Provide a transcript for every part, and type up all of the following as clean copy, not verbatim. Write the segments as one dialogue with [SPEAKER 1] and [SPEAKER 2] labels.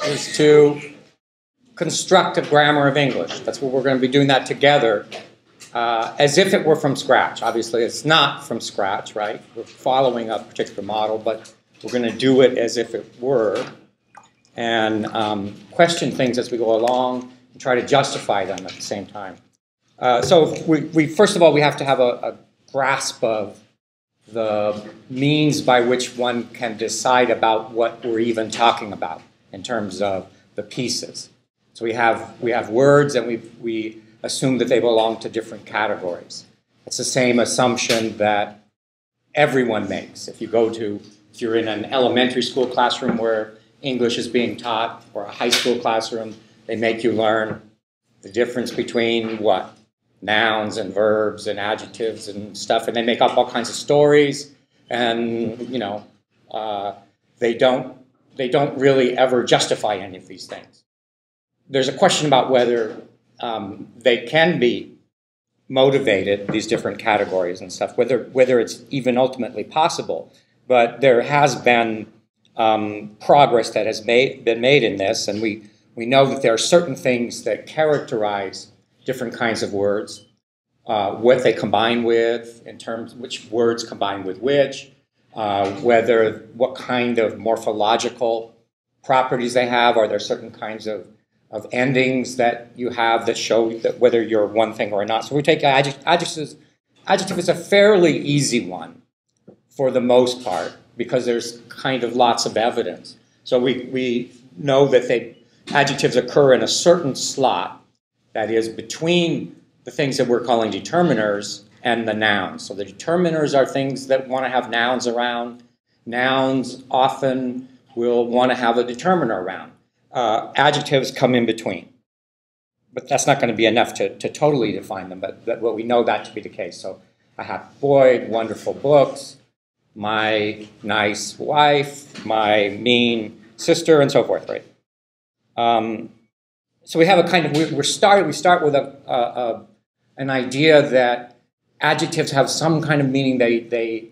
[SPEAKER 1] is to construct a grammar of English. That's what we're going to be doing that together as if it were from scratch. Obviously, it's not from scratch, right? We're following a particular model, but we're going to do it as if it were and question things as we go along and try to justify them at the same time. So we first of all, we have to have a grasp of the means by which one can decide about what we're even talking about in terms of the pieces. So we have words, and we assume that they belong to different categories. It's the same assumption that everyone makes. If you're in an elementary school classroom where English is being taught, or a high school classroom, they make you learn the difference between what? Nouns and verbs and adjectives and stuff, and they make up all kinds of stories, and they don't really ever justify any of these things. There's a question about whether they can be motivated, these different categories and stuff, whether it's even ultimately possible. But there has been progress that has been made in this, and we know that there are certain things that characterize different kinds of words, what they combine with, in terms of which words combine with which, what kind of morphological properties they have. Are there certain kinds of endings that you have that show that whether you're one thing or not? So we take adjectives. Adjective is a fairly easy one for the most part because there's kind of lots of evidence. So we know that adjectives occur in a certain slot, that is, between the things that we're calling determiners and the nouns. So the determiners are things that want to have nouns around. Nouns often will want to have a determiner around. Adjectives come in between. But that's not going to be enough to totally define them, but we know that to be the case. So I have boy, wonderful books, my nice wife, my mean sister, and so forth, right? So we have a kind of, we start with an idea that adjectives have some kind of meaning. They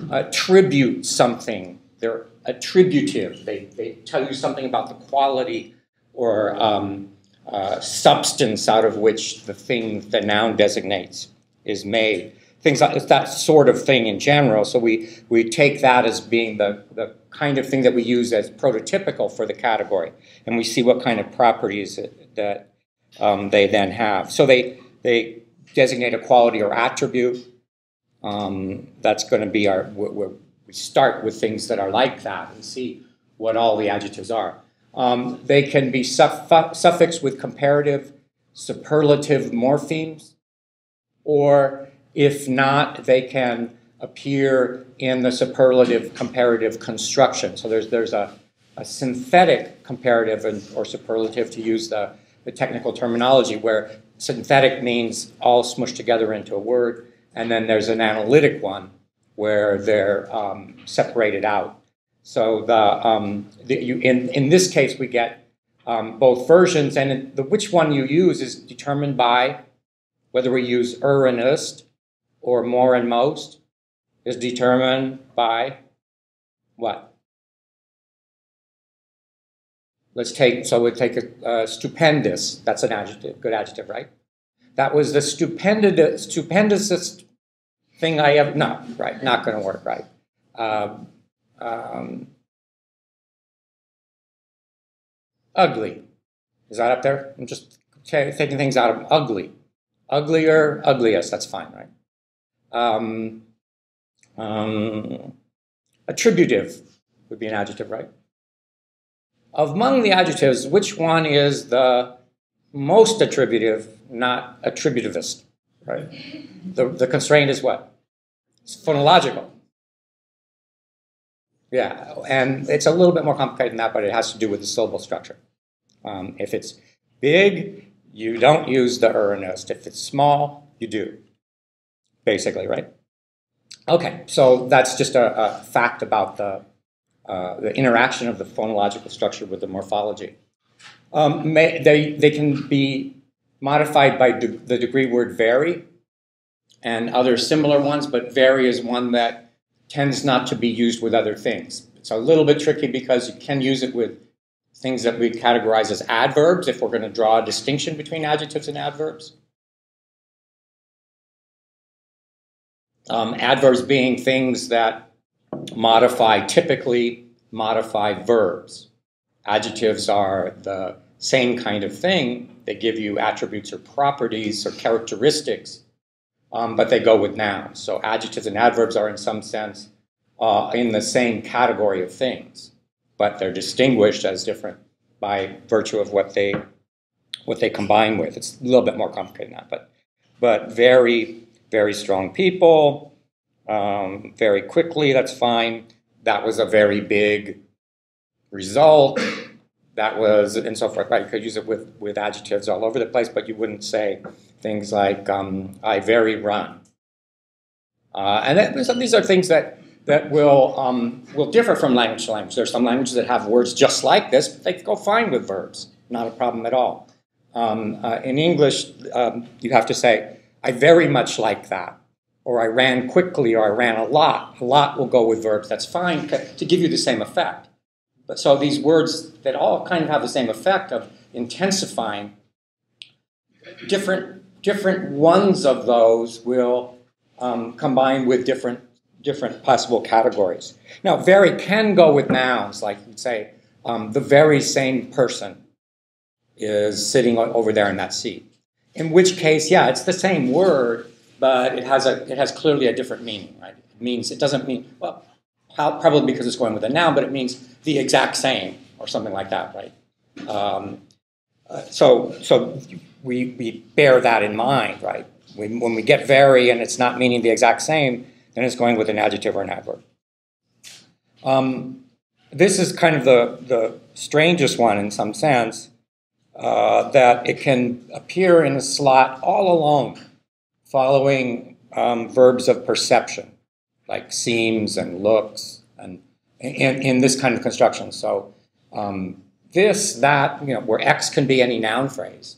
[SPEAKER 1] attribute something. They're attributive. They tell you something about the quality or substance out of which the thing the noun designates is made. Things like that sort of thing in general. So we take that as being the kind of thing that we use as prototypical for the category, and we see what kind of properties that they then have. So they designate a quality or attribute. That's going to be we start with things that are like that and see what all the adjectives are. They can be suffixed with comparative, superlative morphemes, or if not, they can appear in the superlative comparative construction. So there's a synthetic comparative or superlative, to use the technical terminology, where synthetic means all smushed together into a word, and then there's an analytic one where they're separated out. So in this case, we get both versions, and which one you use is determined by whether we use and ist or more and most, is determined by what? We'll take a stupendous. That's an adjective, good adjective, right? That was the stupendousest thing I ever. No, right? Not going to work, right? Ugly. Is that up there? I'm just taking things out of ugly. Uglier, ugliest. That's fine, right? Attributive would be an adjective, right? Among the adjectives, which one is the most attributive, not attributivist, right? The constraint is what? It's phonological. Yeah, and it's a little bit more complicated than that, but it has to do with the syllable structure. If it's big, you don't use the and ist. If it's small, you do, basically, right? Okay, so that's just a fact about the interaction of the phonological structure with the morphology. They can be modified by the degree word vary and other similar ones, but vary is one that tends not to be used with other things. It's a little bit tricky because you can use it with things that we categorize as adverbs, if we're going to draw a distinction between adjectives and adverbs. Adverbs being things that typically modify verbs. Adjectives are the same kind of thing. They give you attributes or properties or characteristics, but they go with nouns. So adjectives and adverbs are in some sense in the same category of things, but they're distinguished as different by virtue of what they combine with. It's a little bit more complicated than that, but very, very strong people, very quickly, that's fine. That was a very big result. That was, and so forth. Right? You could use it with adjectives all over the place, but you wouldn't say things like, I very run. And these are things that will differ from language to language. There are some languages that have words just like this, but they go fine with verbs. Not a problem at all. In English, you have to say, I very much like that, or I ran quickly, or I ran a lot. A lot will go with verbs. That's fine to give you the same effect. But so these words that all kind of have the same effect of intensifying, different ones of those will combine with different possible categories. Now, very can go with nouns, like you'd say, the very same person is sitting over there in that seat. In which case, yeah, it's the same word, but it has clearly a different meaning, right? It doesn't mean, well, probably because it's going with a noun, but it means the exact same or something like that, right? So we bear that in mind, right? When we get very and it's not meaning the exact same, then it's going with an adjective or an adverb. This is kind of the strangest one in some sense, that it can appear in a slot all alone, following verbs of perception, like seems and looks, and in this kind of construction. So this, that, where X can be any noun phrase,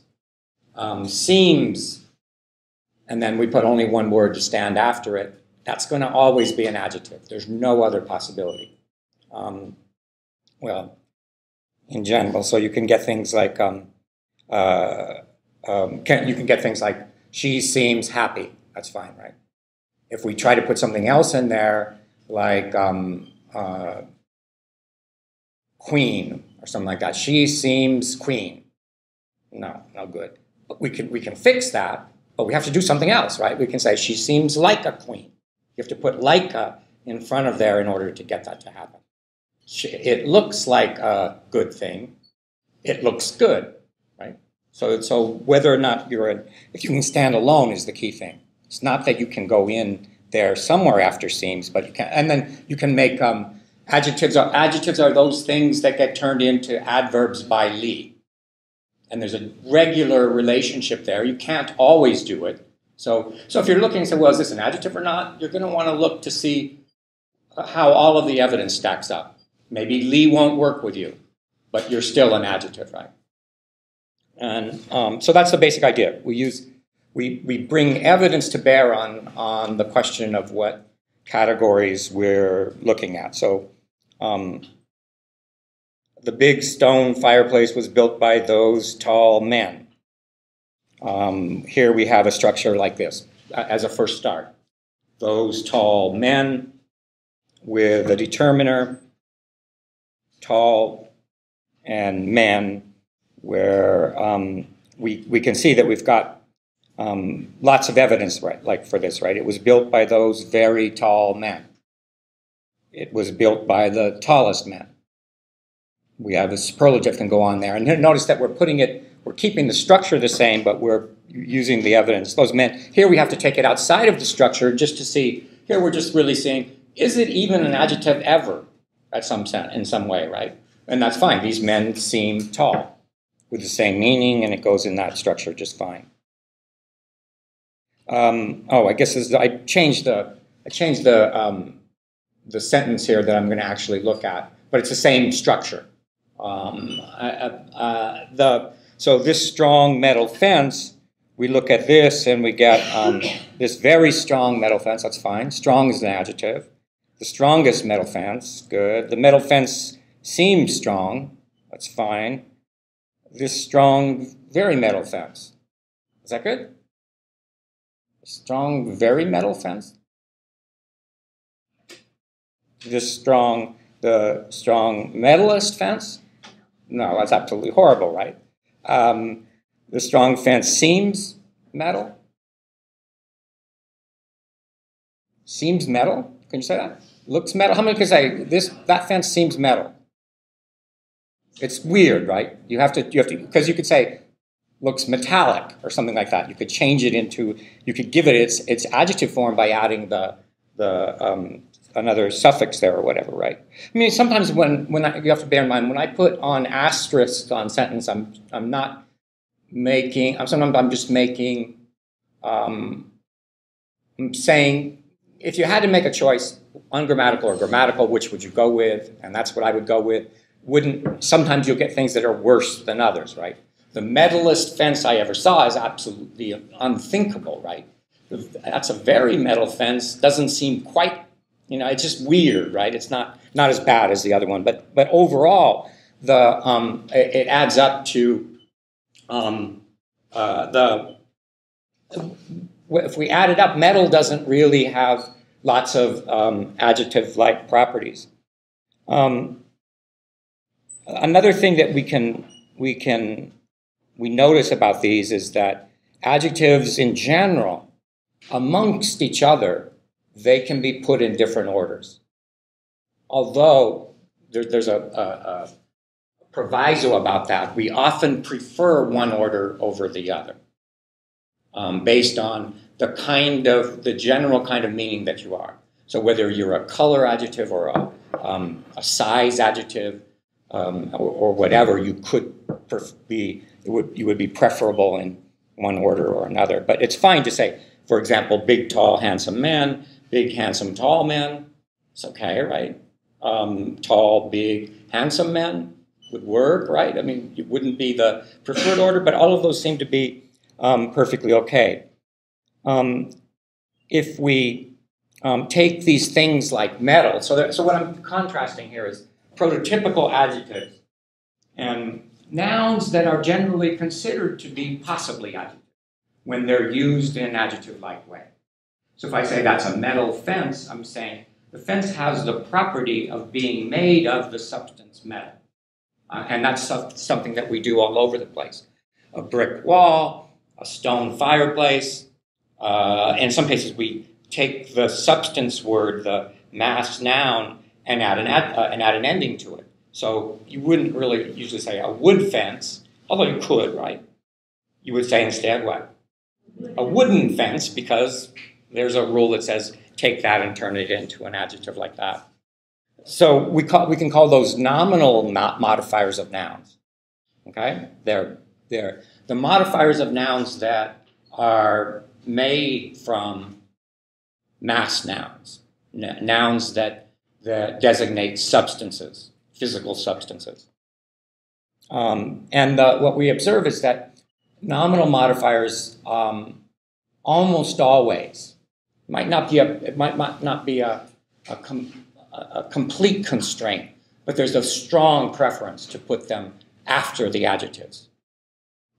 [SPEAKER 1] seems, and then we put only one word to stand after it, that's going to always be an adjective. There's no other possibility. Well, in general, so you can get things like, you can get things like, she seems happy. That's fine, right? If we try to put something else in there, like queen or something like that, she seems queen. No good. But we can fix that, but we have to do something else, right? We can say she seems like a queen. You have to put like a in front of there in order to get that to happen. It looks like a good thing. It looks good, right? So whether or not if you can stand alone is the key thing. It's not that you can go in there somewhere after seems, but you can, and then you can make adjectives. Adjectives are those things that get turned into adverbs by Lee. And there's a regular relationship there. You can't always do it. So if you're looking and say, well, is this an adjective or not? You're going to want to look to see how all of the evidence stacks up. Maybe Lee won't work with you, but you're still an adjective, right? And so that's the basic idea. We bring evidence to bear on the question of what categories we're looking at. So the big stone fireplace was built by those tall men. Here we have a structure like this as a first start. Those tall men with a determiner, tall and men, where we can see that we've got lots of evidence, right, like for this, right? It was built by those very tall men. It was built by the tallest men. We have a superlative can go on there. And notice that we're keeping the structure the same, but we're using the evidence. Those men, here we have to take it outside of the structure just to see, here we're just really seeing, is it even an adjective ever in some way, right? And that's fine. These men seem tall with the same meaning, and it goes in that structure just fine. I guess I changed the sentence here that I'm going to actually look at, but it's the same structure. So this strong metal fence, we look at this and we get this very strong metal fence. That's fine. Strong is an adjective. The strongest metal fence, good. The metal fence seems strong. That's fine. This strong, very metal fence. Is that good? Strong, very metal fence. The strong metallist fence. No, that's absolutely horrible, right? The strong fence seems metal. Seems metal. Can you say that? Looks metal. How many can say that fence seems metal? It's weird, right? You have to because you could say looks metallic or something like that. You could change it into, you could give it its adjective form by adding another suffix there or whatever, right? I mean, sometimes you have to bear in mind, when I put on asterisks on sentence, sometimes I'm just making, I'm saying, if you had to make a choice, ungrammatical or grammatical, which would you go with? And that's what I would go with. Sometimes you'll get things that are worse than others, right? The metalist fence I ever saw is absolutely unthinkable, right? That's a very metal fence, doesn't seem quite, it's just weird, right? It's not as bad as the other one, but overall, it adds up to if we add it up, metal doesn't really have lots of adjective-like properties. Another thing that we notice about these is that adjectives in general, amongst each other, they can be put in different orders. Although there's a proviso about that, we often prefer one order over the other, based on the general kind of meaning that you are. So whether you're a color adjective or a size adjective, or whatever, you would be preferable in one order or another. But it's fine to say, for example, big, tall, handsome man, big, handsome, tall man. It's okay, right? Tall, big, handsome men would work, right? I mean, it wouldn't be the preferred order, but all of those seem to be perfectly okay. If we take these things like metal, so what I'm contrasting here is prototypical adjectives and nouns that are generally considered to be possibly adjectives when they're used in an adjective-like way. So if I say that's a metal fence, I'm saying the fence has the property of being made of the substance metal. And that's something that we do all over the place. A brick wall, a stone fireplace. In some cases, we take the substance word, the mass noun, and add an ending to it. So you wouldn't really usually say a wood fence, although you could, right? You would say instead what? A wooden fence, because there's a rule that says take that and turn it into an adjective like that. So we can call those nominal modifiers of nouns. Okay? They're the modifiers of nouns that are made from mass nouns, nouns that designate substances, physical substances. What we observe is that nominal modifiers almost always might not be a complete constraint, but there's a strong preference to put them after the adjectives.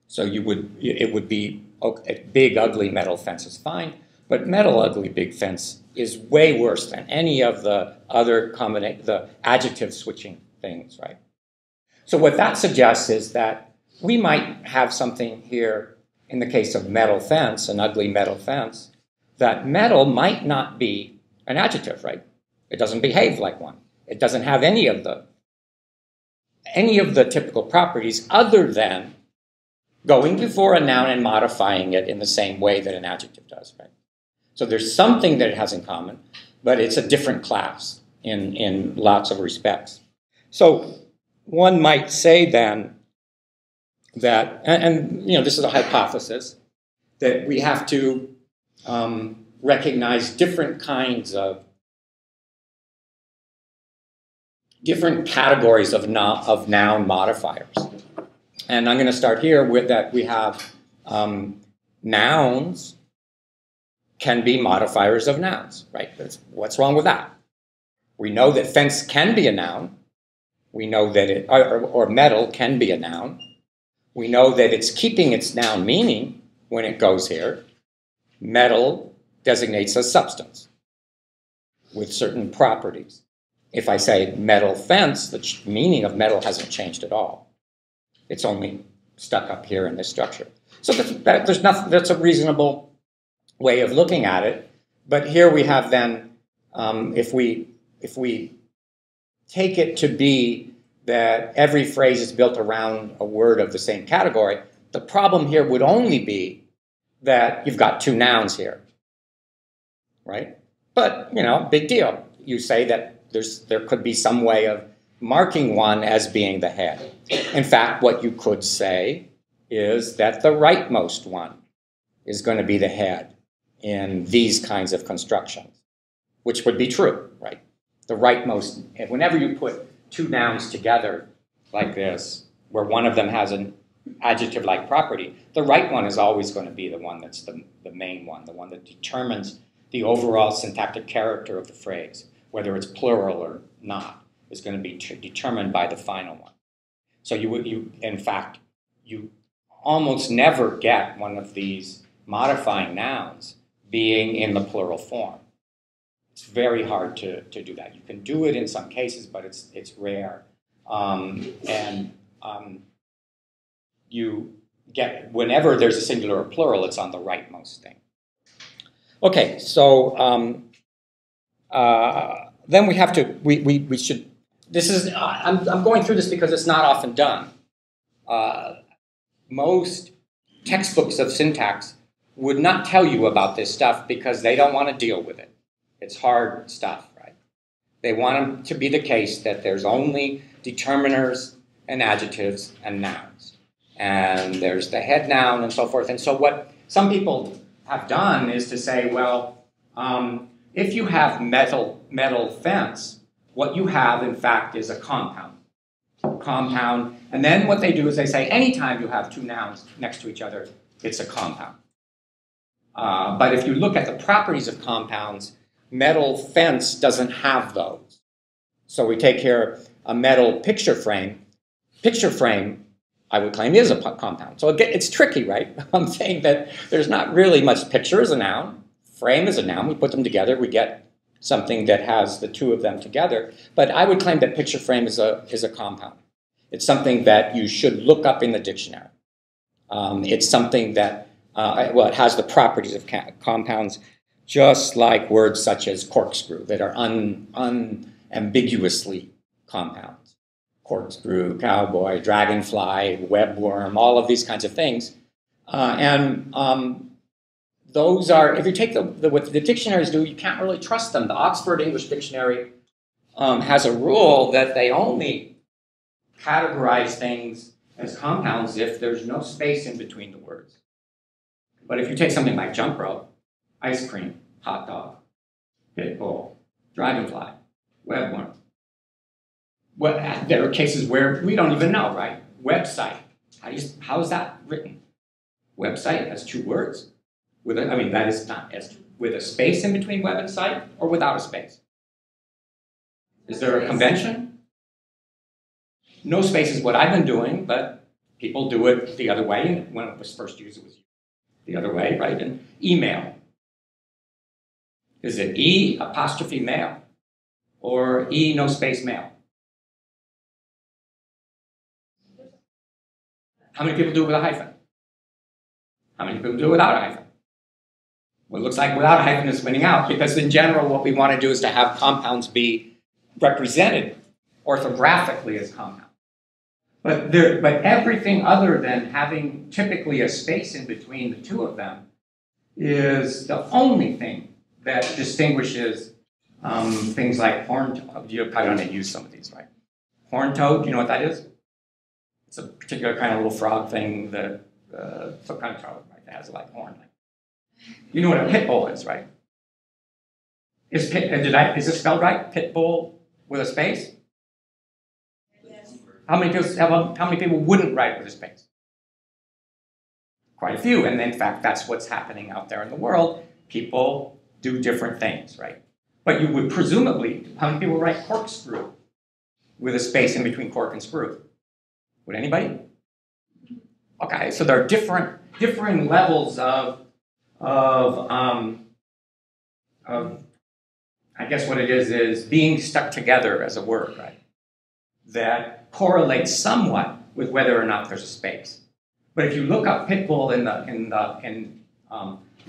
[SPEAKER 1] So it would be a big, ugly metal fence is fine, but metal, ugly, big fence is way worse than any of the other the adjective switching things, right? So what that suggests is that we might have something here in the case of metal fence, an ugly metal fence, that metal might not be an adjective, right? It doesn't behave like one. It doesn't have any of the typical properties other than going before a noun and modifying it in the same way that an adjective does, right? So there's something that it has in common, but it's a different class in lots of respects. So one might say then that, and this is a hypothesis, that we have to recognize different kinds of different categories of noun modifiers. And I'm going to start here with that we have nouns can be modifiers of nouns, right? What's wrong with that? We know that fence can be a noun. We know that it, or metal can be a noun. We know that it's keeping its noun meaning when it goes here. Metal designates a substance with certain properties. If I say metal fence, the meaning of metal hasn't changed at all. It's only stuck up here in this structure. So there's nothing, that's a reasonable way of looking at it. But here we have then, if we take it to be that every phrase is built around a word of the same category, the problem here would only be that you've got two nouns here, right? But, you know, big deal. You say that there could be some way of marking one as being the head. In fact, what you could say is that the rightmost one is going to be the head in these kinds of constructions, which would be true, right? The rightmost, whenever you put two nouns together like this, where one of them has an adjective-like property, the right one is always going to be the one that's the main one, the one that determines the overall syntactic character of the phrase, whether it's plural or not, is going to be determined by the final one. So in fact, you almost never get one of these modifying nouns being in the plural form. It's very hard to do that. You can do it in some cases, but it's rare. You get, whenever there's a singular or plural, it's on the rightmost thing. Okay, so then we have to, we should, this is, I'm going through this because it's not often done. Most textbooks of syntax would not tell you about this stuff because they don't want to deal with it. It's hard stuff, right? They want it to be the case that there's only determiners and adjectives and nouns. And there's the head noun and so forth. And so what some people have done is to say, well, if you have metal fence, what you have, in fact, is a compound. And then what they do is they say, anytime you have two nouns next to each other, it's a compound. But if you look at the properties of compounds, metal fence doesn't have those. So we take here a metal picture frame. Picture frame, I would claim, is a compound. So again, it's tricky, right? I'm saying that there's not really much. Picture is a noun. Frame is a noun. We put them together. We get something that has the two of them together. But I would claim that picture frame is a compound. It's something that you should look up in the dictionary. It's something that, well, it has the properties of compounds, just like words such as corkscrew that are unambiguously compounds. Corkscrew, cowboy, dragonfly, webworm, all of these kinds of things. Those are, if you take what the dictionaries do, you can't really trust them. The Oxford English Dictionary has a rule that they only categorize things as compounds if there's no space in between the words. But if you take something like jump rope, ice cream, hot dog, pit bull, dragonfly, webworm, there are cases where we don't even know, right? Website, how is that written? Website has two words. That is not S, with a space in between web and site, or without a space? Is there a convention? No space is what I've been doing, but people do it the other way. And when it was first used, it was the other way, right? And email. Is it E apostrophe mail, or E no space mail? How many people do it with a hyphen? How many people do it without a hyphen? Well, it looks like without a hyphen is winning out, because in general what we want to do is to have compounds be represented orthographically as compounds. But everything other than having typically a space in between the two of them is the only thing that distinguishes things like horn toad. You're probably going to use some of these, right? Horn toad, do you know what that is? It's a particular kind of little frog thing that, some kind of toad, right, that has like horn. You know what a pit bull is, right? Is this spelled right? Pit bull with a space?
[SPEAKER 2] Yes.
[SPEAKER 1] How many people wouldn't write with a space? Quite a few, and in fact, that's what's happening out there in the world. People do different things, right? But you would presumably, how many people write corkscrew with a space in between cork and screw? Would anybody? Okay, so there are differing levels of I guess what it is being stuck together as a word, right? That correlates somewhat with whether or not there's a space. But if you look up pit bull in the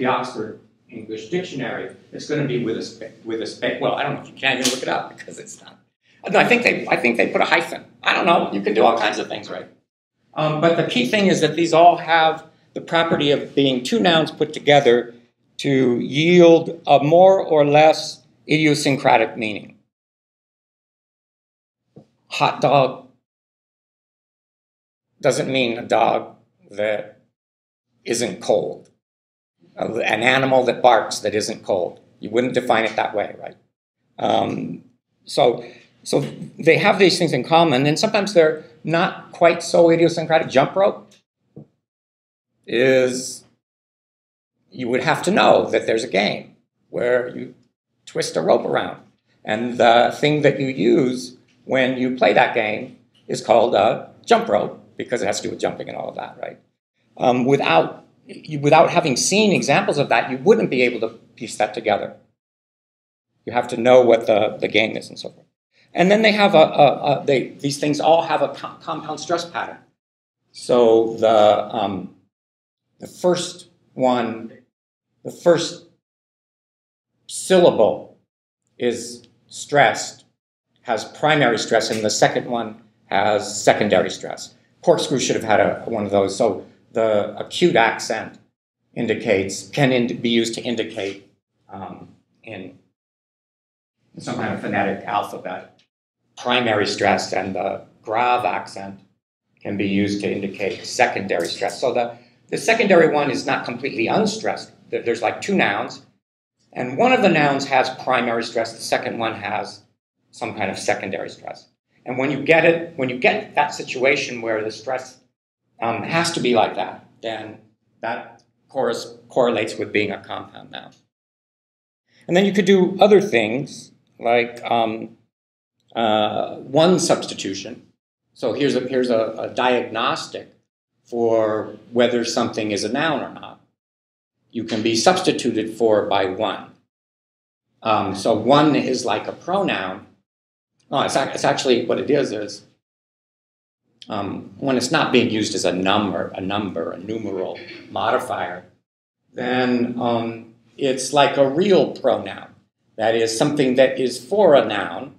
[SPEAKER 1] Oxford English Dictionary, it's going to be with a space. Well, I don't know if you can't even look it up because it's not. No, I think they put a hyphen. I don't know. You can do all kinds of things, right? But the key thing is that these all have the property of being two nouns put together to yield a more or less idiosyncratic meaning. Hot dog doesn't mean a dog that isn't cold. An animal that barks that isn't cold. You wouldn't define it that way, right? So they have these things in common, and sometimes they're not quite so idiosyncratic. Jump rope is, you would have to know that there's a game where you twist a rope around. And the thing that you use when you play that game is called a jump rope, because it has to do with jumping and all of that, right? Without having seen examples of that, you wouldn't be able to piece that together. You have to know what the game is and so forth. And then they have these things all have a compound stress pattern. So the first syllable is stressed, has primary stress, and the second one has secondary stress. Corkscrew should have had one of those. So the acute accent can be used to indicate in some kind of phonetic alphabet primary stress, and the grave accent can be used to indicate secondary stress. So the secondary one is not completely unstressed. There's like two nouns, and one of the nouns has primary stress, the second one has some kind of secondary stress. And when you get that situation where the stress has to be like that, then that correlates with being a compound noun. And then you could do other things like one substitution. So here's a diagnostic for whether something is a noun or not. You can be substituted for by one. So one is like a pronoun. No, it's actually what it is when it's not being used as a number, a numeral modifier, then it's like a real pronoun. That is something that is for a noun,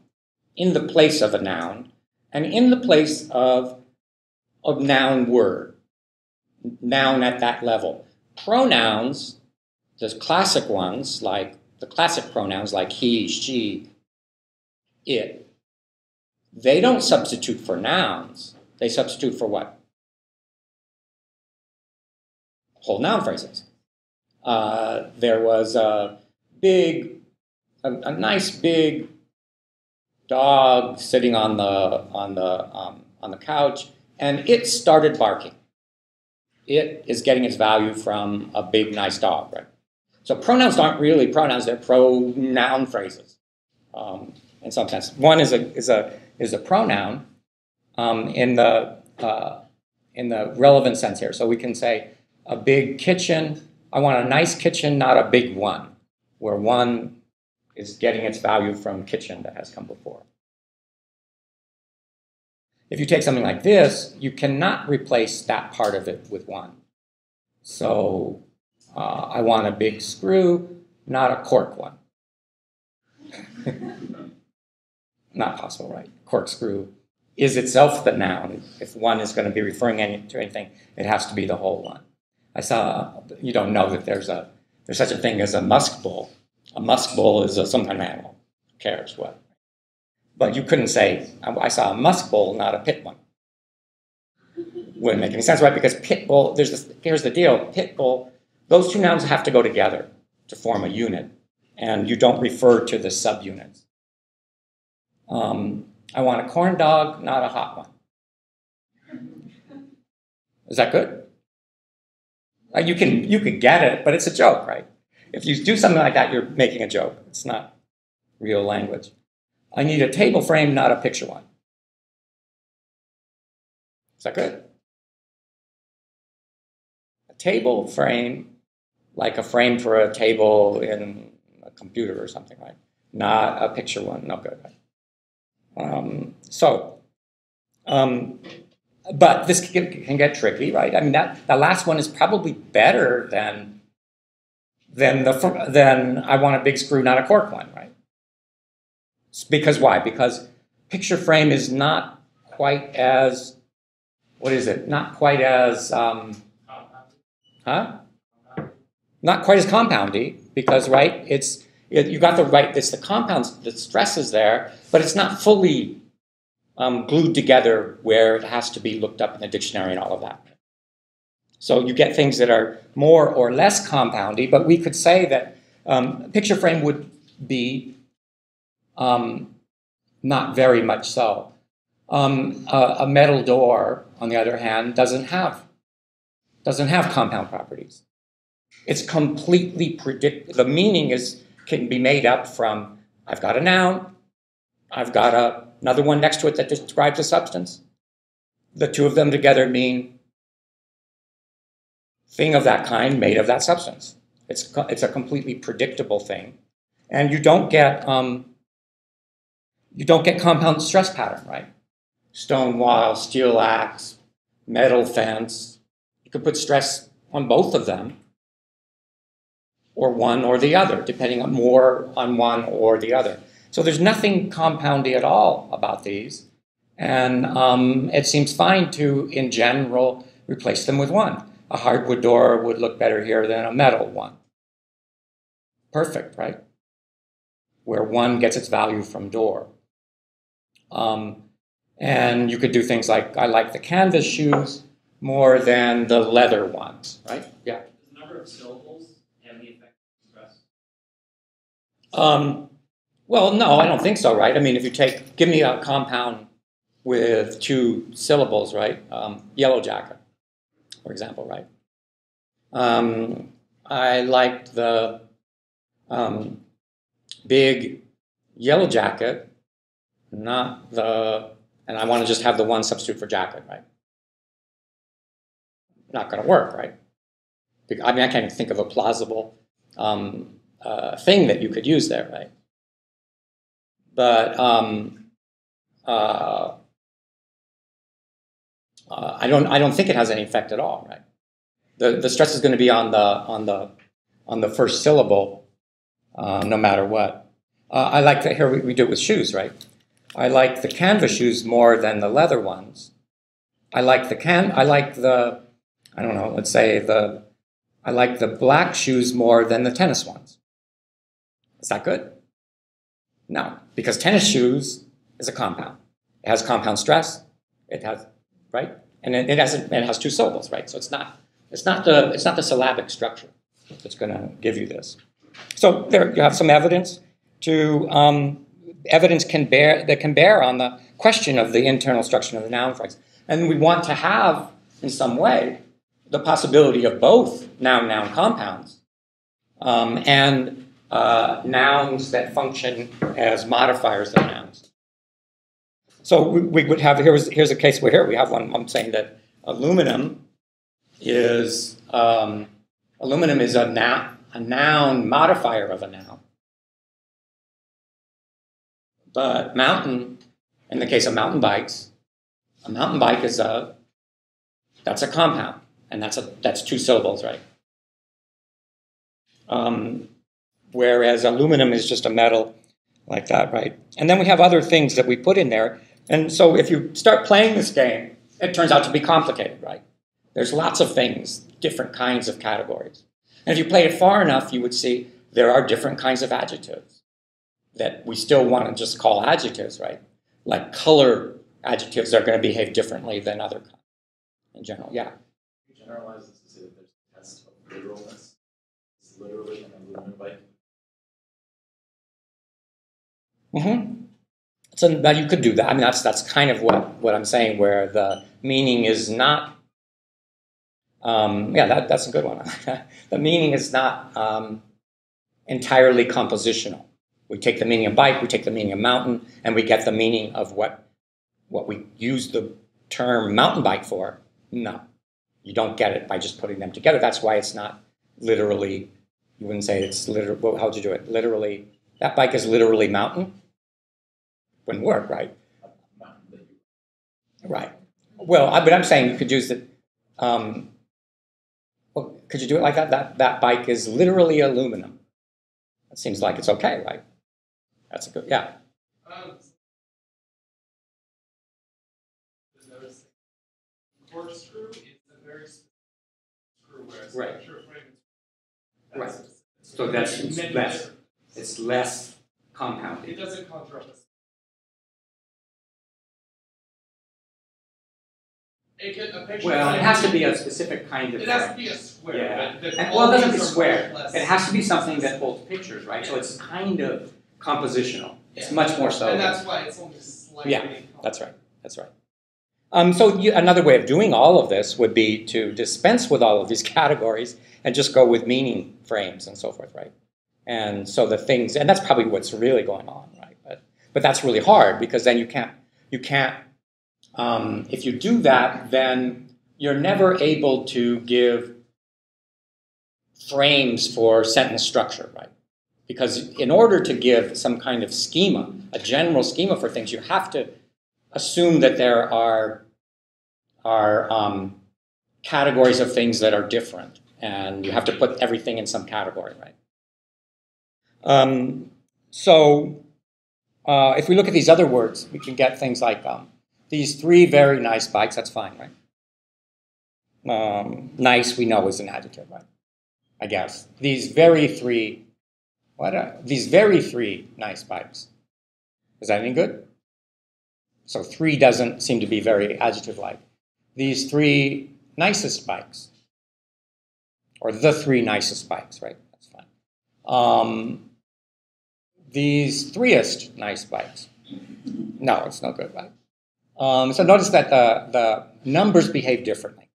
[SPEAKER 1] in the place of a noun, and in the place of a noun word, noun at that level. Pronouns, the classic ones, like the classic pronouns like he, she, it, they don't substitute for nouns. They substitute for what? Whole noun phrases. There was a nice big dog sitting on the couch, and it started barking. It is getting its value from a big nice dog, right? So pronouns aren't really pronouns; they're pronoun phrases, in some sense. One is a pronoun in the relevant sense here. So we can say a big kitchen. I want a nice kitchen, not a big one, where one is getting its value from kitchen that has come before. If you take something like this, you cannot replace that part of it with one. So I want a big screw, not a cork one. Not possible, right? Corkscrew is itself the noun. If one is going to be referring to anything, it has to be the whole one. You don't know that there's such a thing as a musk bull. A musk bull is some kind of animal. Who cares what? But you couldn't say, I saw a musk bull, not a pit one. Wouldn't make any sense, right? Because pit bull, here's the deal. Pit bull, those two nouns have to go together to form a unit. And you don't refer to the subunits. I want a corn dog, not a hot one. Is that good? You can get it, but it's a joke, right? If you do something like that, you're making a joke. It's not real language. I need a table frame, not a picture one. Is that good? A table frame, like a frame for a table in a computer or something, right? Not a picture one, no good, right? But this can get tricky, right? I mean, that last one is probably better than I want a big screw, not a cork one, right? Because why? Because picture frame is not quite as, what is it? Not quite as, Not quite as compoundy, because, right, you got the right, it's the compounds, the stress is there, but it's not fully glued together where it has to be looked up in the dictionary and all of that. So you get things that are more or less compoundy, but we could say that picture frame would be not very much so. A metal door, on the other hand, doesn't have compound properties. It's completely predictable. The meaning can be made up from, I've got a noun, I've got another one next to it that describes a substance. The two of them together mean thing of that kind made of that substance. It's a completely predictable thing. And you don't get compound stress pattern, right? Stone wall, steel axe, metal fence. You could put stress on both of them, or one or the other, depending on more on one or the other. So there's nothing compoundy at all about these. And it seems fine to, in general, replace them with one. A hardwood door would look better here than a metal one. Perfect, right? Where one gets its value from door. And you could do things like, I like the canvas shoes more than the leather ones, right? Yeah.
[SPEAKER 3] The number of syllables and the effect of stress.
[SPEAKER 1] Well, no, I don't think so, right? I mean, if you give me a compound with 2 syllables, right? Yellow jacket, for example, right? I liked the big yellow jacket, and I want to just have the one substitute for jacket, right? Not going to work, right? I mean, I can't even think of a plausible thing that you could use there, right? But I don't think it has any effect at all, right? The stress is going to be on the first syllable, no matter what. I like that here we do it with shoes, right? I like the canvas shoes more than the leather ones. I like the black shoes more than the tennis ones. Is that good? No, because tennis shoes is a compound. It has compound stress. It has, right, and it has 2 syllables, right? So it's not the syllabic structure that's going to give you this. So there you have some evidence that can bear on the question of the internal structure of the noun phrase, and we want to have in some way the possibility of both noun-noun compounds and nouns that function as modifiers of nouns. So we would have, here's a case where here we have one. I'm saying that aluminum is a noun modifier of a noun. But mountain, in the case of mountain bikes, a mountain bike that's a compound, and that's 2 syllables, right? Whereas aluminum is just a metal like that, right? And then we have other things that we put in there. And so if you start playing this game, it turns out to be complicated, right? There's lots of things, different kinds of categories. And if you play it far enough, you would see there are different kinds of adjectives that we still want to just call adjectives, right? Like color adjectives are going to behave differently than other kinds in general, yeah.
[SPEAKER 4] You generalize this to say that there's a test of literalness. It's literally an aluminum bike.
[SPEAKER 1] So now you could do that. I mean, that's kind of what I'm saying, where the meaning is not. That's a good one. The meaning is not entirely compositional. We take the meaning of bike, we take the meaning of mountain, and we get the meaning of what we use the term mountain bike for? No. You don't get it by just putting them together. That's why it's not literally, you wouldn't say it's literally, well, how'd you do it? Literally, that bike is literally mountain? Wouldn't work, right? Right. Well, but I'm saying you could use it, well, could you do it like that? That bike is literally aluminum. It seems like it's okay, right? That's a good, yeah.
[SPEAKER 5] Just notice corkscrew is a very specific screw, whereas
[SPEAKER 1] Right.
[SPEAKER 5] structure frame is
[SPEAKER 1] Right.
[SPEAKER 5] specific.
[SPEAKER 1] So that's
[SPEAKER 5] Many
[SPEAKER 1] less.
[SPEAKER 5] different-
[SPEAKER 1] It's less
[SPEAKER 5] It
[SPEAKER 1] compounded.
[SPEAKER 5] doesn't conjure up a. A picture.
[SPEAKER 1] Well, it has to be a specific kind of
[SPEAKER 5] It has to
[SPEAKER 1] thing.
[SPEAKER 5] be a square.
[SPEAKER 1] Yeah.
[SPEAKER 5] But the
[SPEAKER 1] And, well, it doesn't be
[SPEAKER 5] qualities are
[SPEAKER 1] square.
[SPEAKER 5] much less-
[SPEAKER 1] It has to be something that holds pictures, right? So it's kind of compositional. It's
[SPEAKER 5] Yeah.
[SPEAKER 1] much more so.
[SPEAKER 5] And that's why it's only slightly.
[SPEAKER 1] Yeah, that's right. That's right. So another way of doing all of this would be to dispense with all of these categories and just go with meaning frames and so forth, right? And so the things, and that's probably what's really going on, right? But that's really hard because then you can't. If you do that, then you're never able to give frames for sentence structure, right? Because in order to give some kind of schema, a general schema for things, you have to assume that there are categories of things that are different, and you have to put everything in some category, right? If we look at these other words, we can get things like these three very nice bikes. That's fine, right? Nice, we know, is an adjective, right? I guess these very three nice bikes. Is that any good? So three doesn't seem to be very adjective-like. These three nicest bikes, or the three nicest bikes, right? That's fine. These threeest nice bikes. No, it's no good, right? So notice that the numbers behave differently.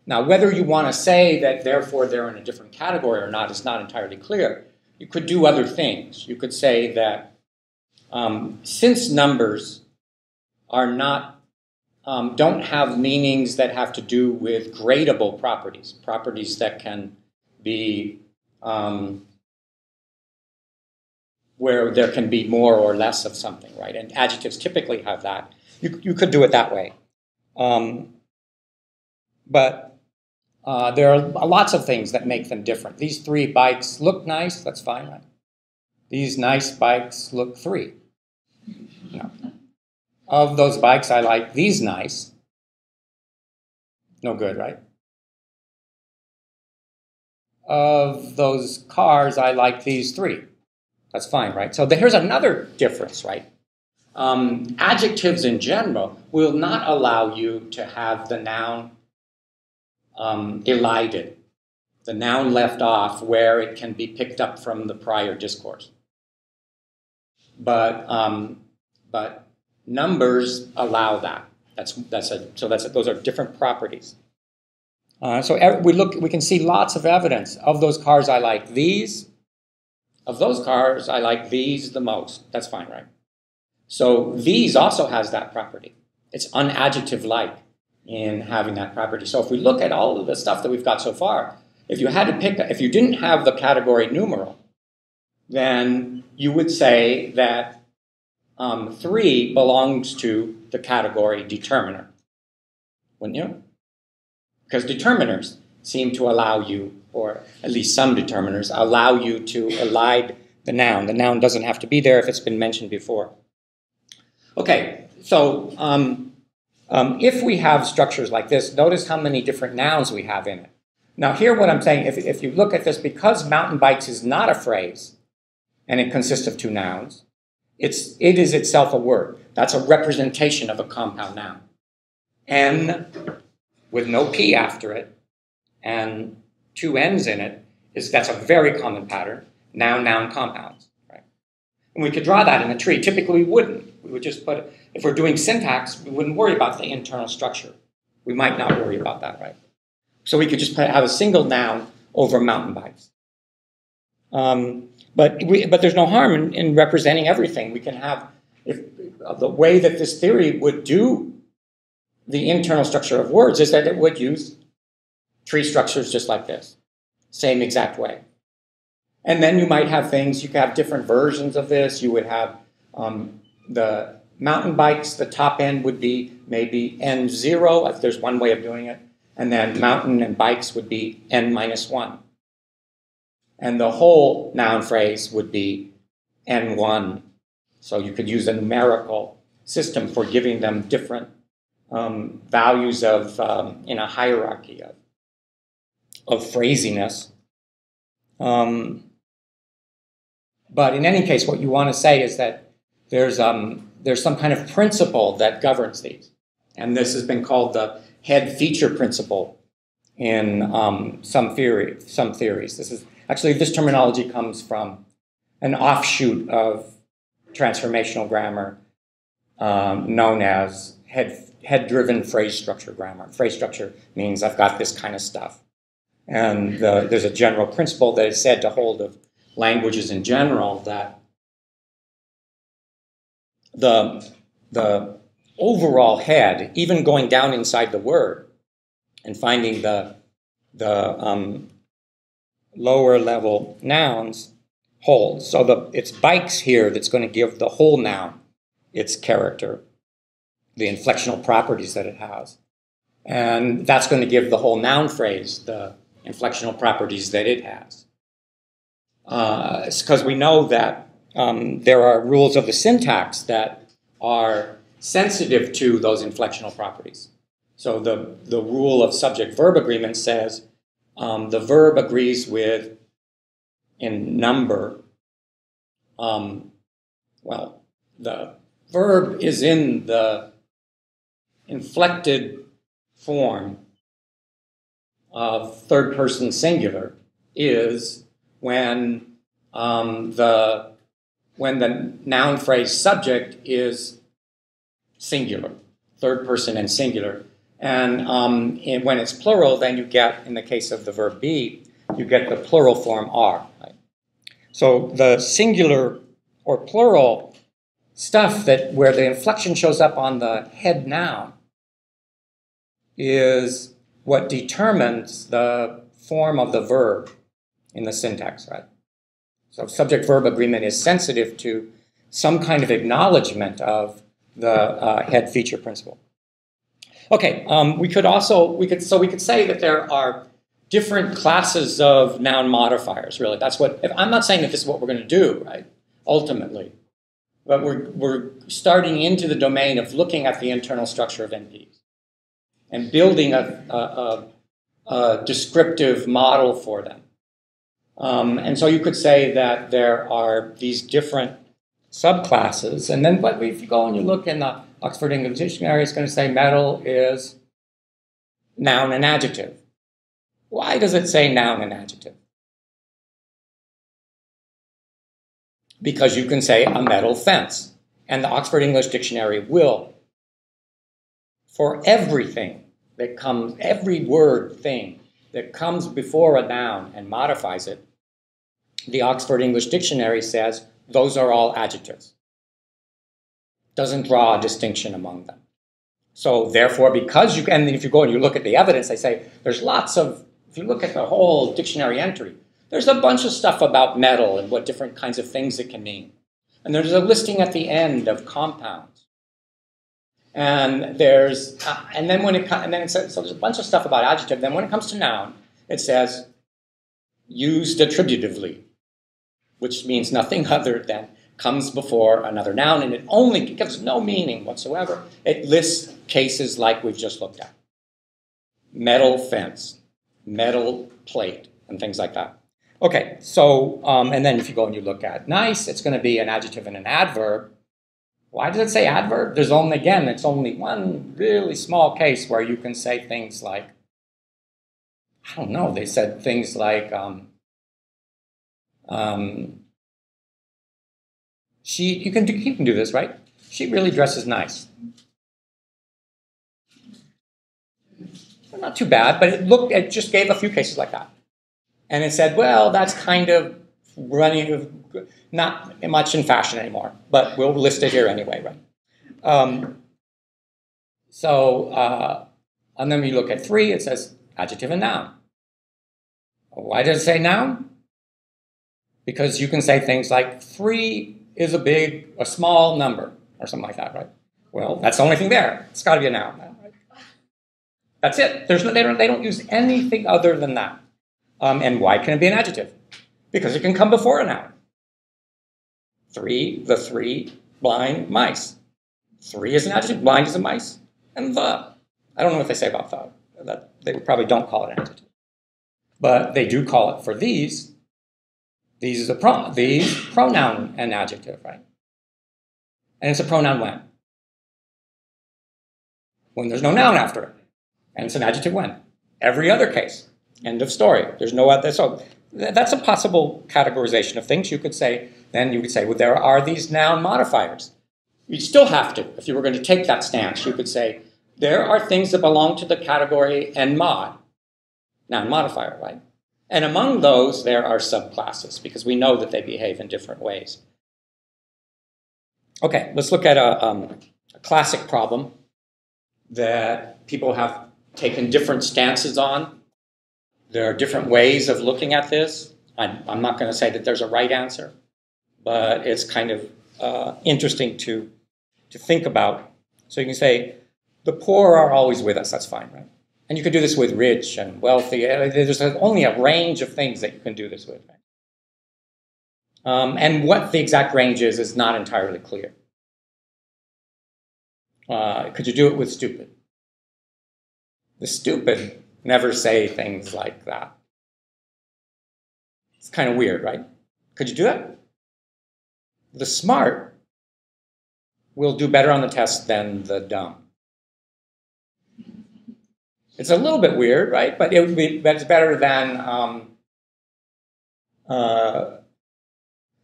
[SPEAKER 1] Now, whether you want to say that therefore they're in a different category or not is not entirely clear. You could do other things. You could say that since numbers are not, don't have meanings that have to do with gradable properties, properties that can be, where there can be more or less of something, right? And adjectives typically have that. You could do it that way. But there are lots of things that make them different. These three bikes look nice, that's fine, right? These nice bikes look three. No. Of those bikes, I like these nice. No good, right? Of those cars, I like these three. That's fine, right? So here's another difference, right? Adjectives in general will not allow you to have the noun elided, the noun left off where it can be picked up from the prior discourse. But numbers allow that. Those are different properties. We can see lots of evidence of those cars. I like these. Of those cars, I like these the most. That's fine, right? So these also has that property. It's unadjective-like in having that property. So if we look at all of the stuff that we've got so far, if you didn't have the category numeral, then you would say that 3 belongs to the category determiner, wouldn't you? Because determiners seem to allow you, or at least some determiners, allow you to elide the noun. The noun doesn't have to be there if it's been mentioned before. Okay, so if we have structures like this, notice how many different nouns we have in it. Now here what I'm saying, if you look at this, because mountain bikes is not a phrase, and it consists of two nouns, it is itself a word. That's a representation of a compound noun. N with no P after it, and two N's in it, that's a very common pattern. Noun, noun, compounds. Right? And we could draw that in a tree. Typically we wouldn't. We would just put, if we're doing syntax, we wouldn't worry about the internal structure. We might not worry about that, right? So we could just have a single noun over mountain bikes. But there's no harm in representing everything. We can have, the way that this theory would do the internal structure of words is that it would use tree structures just like this, same exact way. And then you might have things, you could have different versions of this. You would have the mountain bikes, the top end would be maybe N0, if there's one way of doing it. And then mountain and bikes would be N-1. And the whole noun phrase would be N1. So you could use a numerical system for giving them different values of, in a hierarchy of phrasiness. But in any case, what you want to say is that there's some kind of principle that governs these. And this has been called the head feature principle in some theories. This terminology comes from an offshoot of transformational grammar known as head-driven phrase structure grammar. Phrase structure means I've got this kind of stuff. And there's a general principle that is said to hold of languages in general, that the overall head, even going down inside the word and finding the lower level nouns, holds. So it's bikes here that's going to give the whole noun its character, the inflectional properties that it has. And that's going to give the whole noun phrase the inflectional properties that it has. It's because we know that there are rules of the syntax that are sensitive to those inflectional properties. So the rule of subject-verb agreement says the verb agrees with, in number, well, the verb is in the inflected form of third person singular is when the noun phrase subject is singular, third person and singular. And when it's plural, then you get, in the case of the verb be, you get the plural form are. Right? So the singular or plural stuff where the inflection shows up on the head noun is what determines the form of the verb in the syntax, right? So subject-verb agreement is sensitive to some kind of acknowledgement of the head feature principle. Okay, we could say that there are different classes of noun modifiers. Really, I'm not saying that this is what we're going to do, right? Ultimately, but we're starting into the domain of looking at the internal structure of NPs and building a descriptive model for them. And so you could say that there are these different subclasses, and then but if you go and you look in the Oxford English Dictionary, it's going to say metal is noun and adjective. Why does it say noun and adjective? Because you can say a metal fence, and the Oxford English Dictionary will, for everything that comes, every word thing that comes before a noun and modifies it, the Oxford English Dictionary says those are all adjectives. Doesn't draw a distinction among them. So therefore, because and if you go and you look at the evidence, they say there's lots of, if you look at the whole dictionary entry, there's a bunch of stuff about metal and what different kinds of things it can mean. And there's a listing at the end of compounds. And there's, and then it says, so there's a bunch of stuff about adjective. Then when it comes to noun, it says used attributively, which means nothing other than comes before another noun, and it gives no meaning whatsoever. It lists cases like we've just looked at. Metal fence, metal plate, and things like that. Okay, so, and then if you go and you look at nice, it's going to be an adjective and an adverb. Why does it say adverb? There's only, again, it's only one really small case where you can say things like, I don't know, they said things like, you can do this, right? She really dresses nice. Not too bad, but it just gave a few cases like that. And it said, well, that's kind of not much in fashion anymore, but we'll list it here anyway, right? So, and then we look at 3, it says adjective and noun. Why does it say noun? Because you can say things like 3 is a small number, or something like that, right? Well, that's the only thing there. It's got to be a noun. Right? That's it. They don't use anything other than that. And why can it be an adjective? Because it can come before a noun. 3, the 3 blind mice. 3 is an adjective, blind is a mice, and the. I don't know what they say about the. That they probably don't call it an adjective. But they do call it for these. These is these pronoun and adjective, right? And it's a pronoun when? When there's no noun after it. And it's an adjective when? Every other case. End of story. There's no other. So that's a possible categorization of things. You could say, well, there are these noun modifiers. You'd still have to, if you were going to take that stance, you could say, there are things that belong to the category and mod, noun modifier, right? And among those, there are subclasses, because we know that they behave in different ways. Okay, let's look at a classic problem that people have taken different stances on. There are different ways of looking at this. I'm not going to say that there's a right answer, but it's kind of interesting to think about. So you can say, the poor are always with us. That's fine, right? And you can do this with rich and wealthy. There's only a range of things that you can do this with. Right? And what the exact range is not entirely clear. Could you do it with stupid? The stupid never say things like that. It's kind of weird, right? Could you do that? The smart will do better on the test than the dumb. It's a little bit weird, right? But it's better than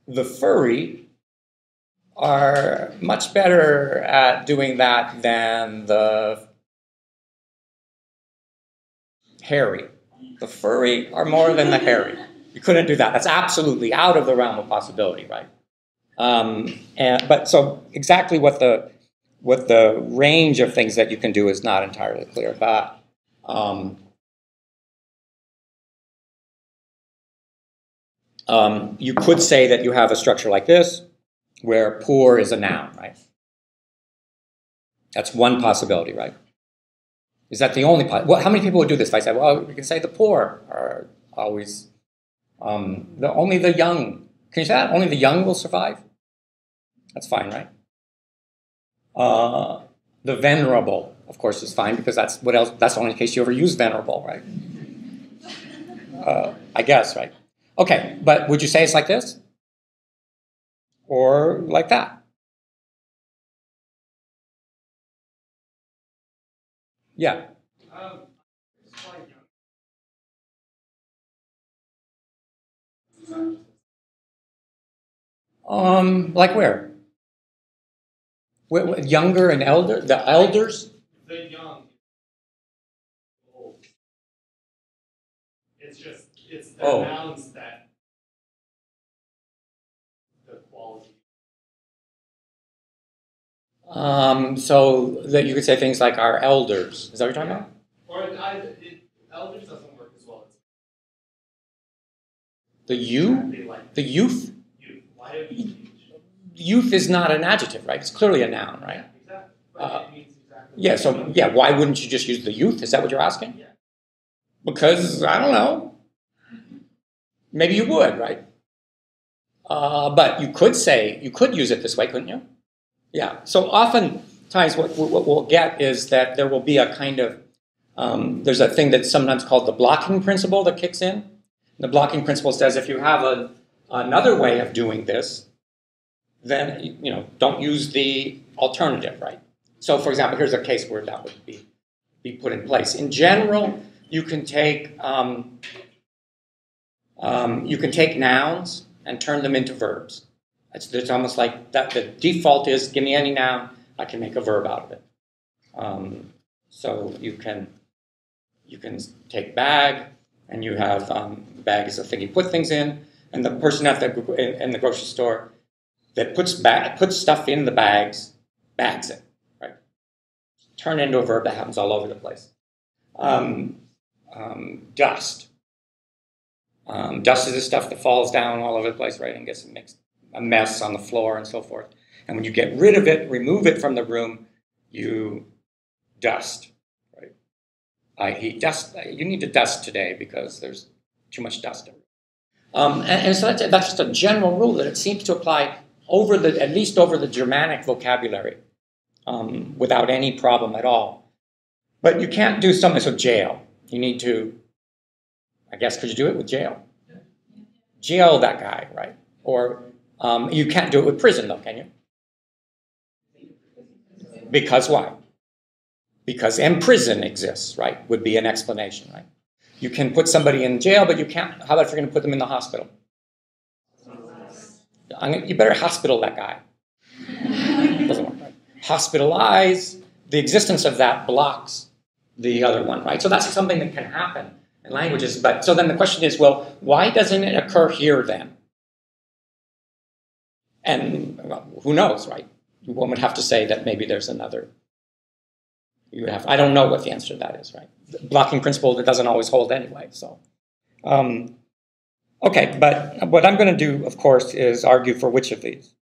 [SPEAKER 1] the furry are much better at doing that than the hairy. The furry are more than the hairy. You couldn't do that. That's absolutely out of the realm of possibility, right? But so exactly what the range of things that you can do is not entirely clear. But you could say that you have a structure like this, where poor is a noun, right? That's one possibility, right? Is that the only possibility? Well, how many people would do this if I said, well, we can say the poor are always, only the young. Can you say that? Only the young will survive? That's fine, right? The venerable, of course, is fine, because that's what else. That's the only case you ever use venerable, right? I guess, right? Okay, but would you say it's like this? Or like that? Yeah. Like where? Younger and elder? The elders?
[SPEAKER 5] The young, old. It's the nouns that the quality.
[SPEAKER 1] So that you could say things like our elders. Is that what you're talking about?
[SPEAKER 5] Or elders doesn't work as well.
[SPEAKER 1] The youth?
[SPEAKER 5] Youth. Why do you
[SPEAKER 1] Youth is not an adjective, right? It's clearly a noun, right?
[SPEAKER 5] Yeah, exactly. But it means exactly.
[SPEAKER 1] Yeah, so, yeah, why wouldn't you just use the youth? Is that what you're asking?
[SPEAKER 5] Yeah.
[SPEAKER 1] Because, I don't know. Maybe you would, right? But you could use it this way, couldn't you? Yeah, so oftentimes what we'll get is that there will be a kind of, there's a thing that's sometimes called the blocking principle that kicks in. The blocking principle says if you have another way of doing this, then, don't use the alternative, right? So, for example, here's a case where that would be put in place. In general, you can take nouns and turn them into verbs. It's almost like that. The default is give me any noun, I can make a verb out of it. So you can take bag, and you have bag is a thing you put things in, and the person in the grocery store that puts stuff in the bags it, right? turn into a verb that happens all over the place. Dust. Dust is the stuff that falls down all over the place, right, and gets mixed, a mess on the floor and so forth. And when you get rid of it, remove it from the room, you dust, right? I.e. dust. You need to dust today because there's too much dust. And so that's just a general rule that it seems to apply at least over the Germanic vocabulary without any problem at all. But you can't do something, so jail. You need to, I guess, could you do it with jail? Jail that guy, right? Or you can't do it with prison, though, can you? Because why? Because prison exists, right? Would be an explanation, right? You can put somebody in jail, but you can't. How about if you're going to put them in the hospital? You better hospital that guy. Doesn't work, right? Hospitalize. The existence of that blocks the other one, right? So that's something that can happen in languages. But so then the question is, well, why doesn't it occur here then? And well, who knows, right? One would have to say that maybe there's another. I don't know what the answer to that is, right? The blocking principle that doesn't always hold anyway. So, okay, but what I'm going to do, of course, is argue for which of these.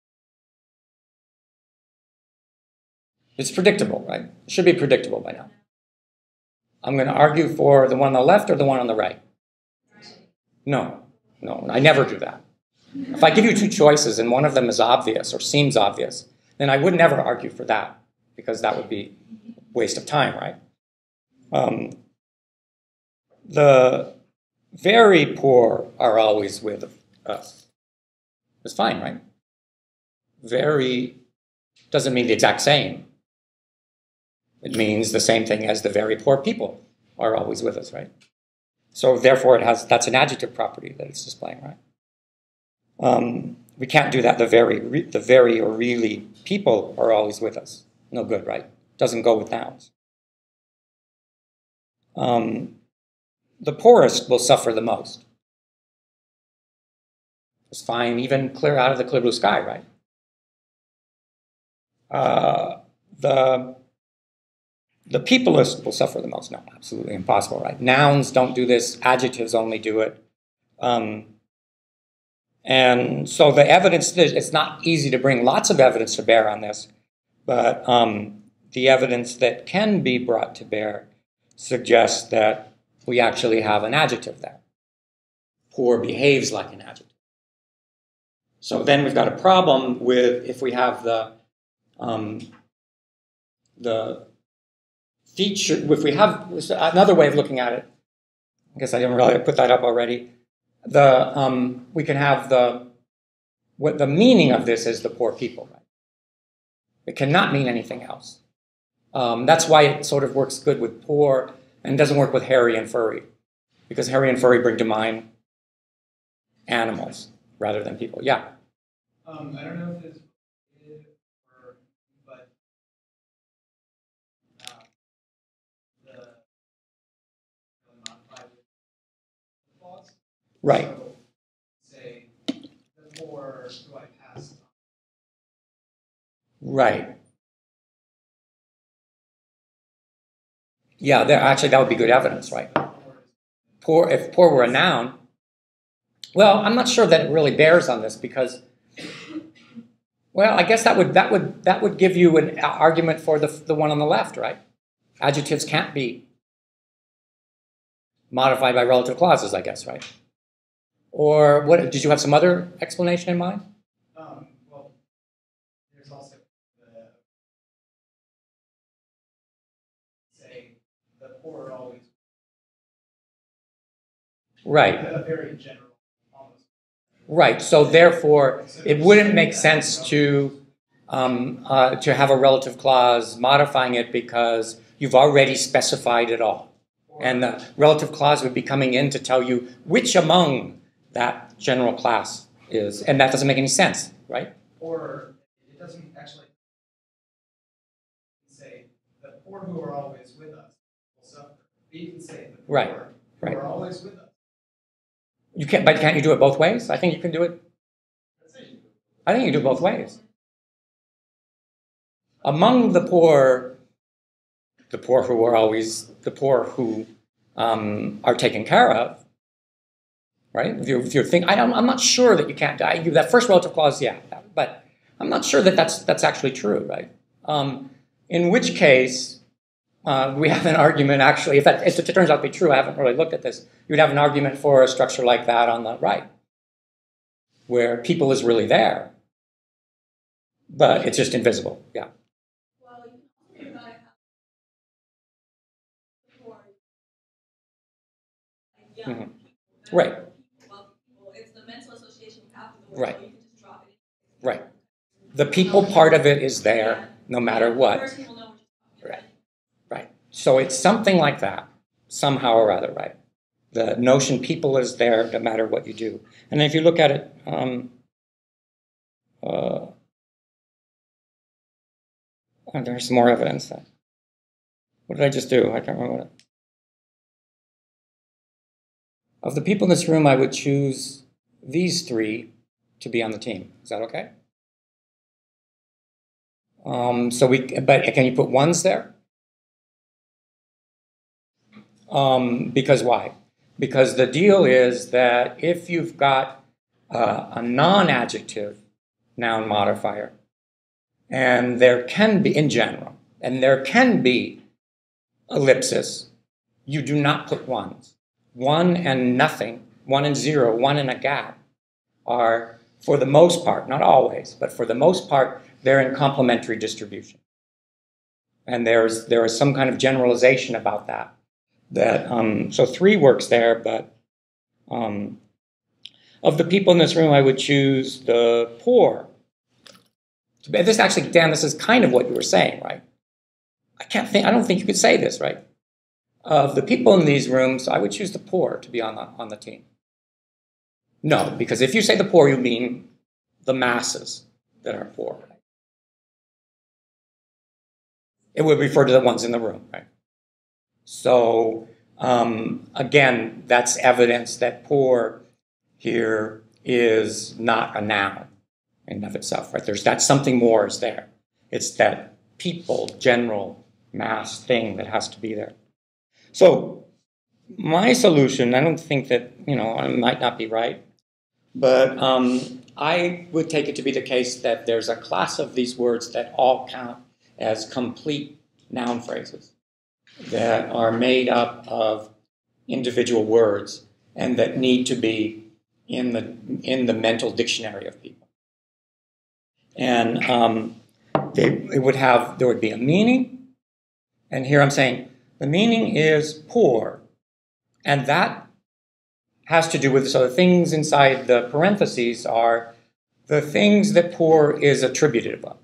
[SPEAKER 1] It's predictable, right? It should be predictable by now. I'm going to argue for the one on the left or the one on the right. No, I never do that. If I give you two choices and one of them is obvious or seems obvious, then I would never argue for that because that would be a waste of time, right? The very poor are always with us. It's fine, right? Very doesn't mean the exact same. It means the same thing as the very poor people are always with us, right? So therefore, that's an adjective property that it's displaying, right? We can't do that. The very or really people are always with us. No good, right? Doesn't go with nouns. The poorest will suffer the most. It's fine, even clear out of the clear blue sky, right? The peopleist will suffer the most. No, absolutely impossible, right? Nouns don't do this. Adjectives only do it. And so the evidence, it's not easy to bring lots of evidence to bear on this, but the evidence that can be brought to bear suggests that we actually have an adjective there. Poor behaves like an adjective. So then we've got a problem with if we have the feature, if we have another way of looking at it, I guess I didn't really put that up already. We can have what the meaning of this is the poor people, right? It cannot mean anything else. That's why it sort of works good with poor and doesn't work with hairy and furry, because hairy and furry bring to mind animals rather than people. Yeah.
[SPEAKER 5] I don't know if it's related or, but the modified clause.
[SPEAKER 1] Right.
[SPEAKER 5] So, say the poor who I passed on.
[SPEAKER 1] Right. Yeah, actually that would be good evidence, right? Poor, if poor were a noun, well, I'm not sure that it really bears on this because, well, I guess that would give you an argument for the one on the left, right? Adjectives can't be modified by relative clauses, I guess, right? Or what? Did you have some other explanation in mind?
[SPEAKER 5] Well, there's also say the poor are always
[SPEAKER 1] Right.
[SPEAKER 5] a very general, almost.
[SPEAKER 1] Right. So therefore, it wouldn't make sense to have a relative clause modifying it because you've already specified it all, and the relative clause would be coming in to tell you which among that general class is, and that doesn't make any sense, right?
[SPEAKER 5] Or it doesn't actually say the poor who are always with us will suffer. You can say the poor
[SPEAKER 1] Right.
[SPEAKER 5] who
[SPEAKER 1] Right.
[SPEAKER 5] are always with us.
[SPEAKER 1] You can't, but can't you do it both ways? I think you can do it. I think you can do it both ways. Among the poor the poor who are always the poor who are taken care of, right? If you're thinking, I'm not sure that you can't die. That first relative clause, yeah, but I'm not sure that that's actually true, right? In which case, we have an argument, actually, if it turns out to be true, I haven't really looked at this, you would have an argument for a structure like that on the right, where people is really there, but it's just invisible, yeah.
[SPEAKER 2] Well, you can also think about it how before, like young
[SPEAKER 1] Mhm.
[SPEAKER 2] people,
[SPEAKER 1] Right.
[SPEAKER 2] wealthy people, it's the mental association after the word,
[SPEAKER 1] Right.
[SPEAKER 2] so you can just drop it in.
[SPEAKER 1] Right. The people part of it is there no matter what.
[SPEAKER 2] First people know what you're talking about.
[SPEAKER 1] Right. So it's something like that, somehow or other, right? The notion people is there no matter what you do. And if you look at it, there's some more evidence. What did I just do? I can't remember what it. Of the people in this room, I would choose these three to be on the team. Is that okay? But can you put ones there? Because why? Because the deal is that if you've got a non-adjective noun modifier, and there can be, in general, and there can be ellipsis, you do not put ones. One and nothing, one and zero, one and a gap are, for the most part, not always, but for the most part, they're in complementary distribution. And there is some kind of generalization about that. So three works there, but of the people in this room, I would choose the poor. This actually, Dan, this is kind of what you were saying, right? I don't think you could say this, right? Of the people in these rooms, I would choose the poor to be on the team. No, because if you say the poor, you mean the masses that are poor, right? It would refer to the ones in the room, right? So, again, that's evidence that poor here is not a noun in and of itself, right? That's something more is there. It's that people, general, mass thing that has to be there. So, my solution, I don't think that, I might not be right, but I would take it to be the case that there's a class of these words that all count as complete noun phrases that are made up of individual words and that need to be in the mental dictionary of people. And there would be a meaning, and here I'm saying the meaning is poor, and that has to do with, so the things inside the parentheses are the things that poor is attributed of.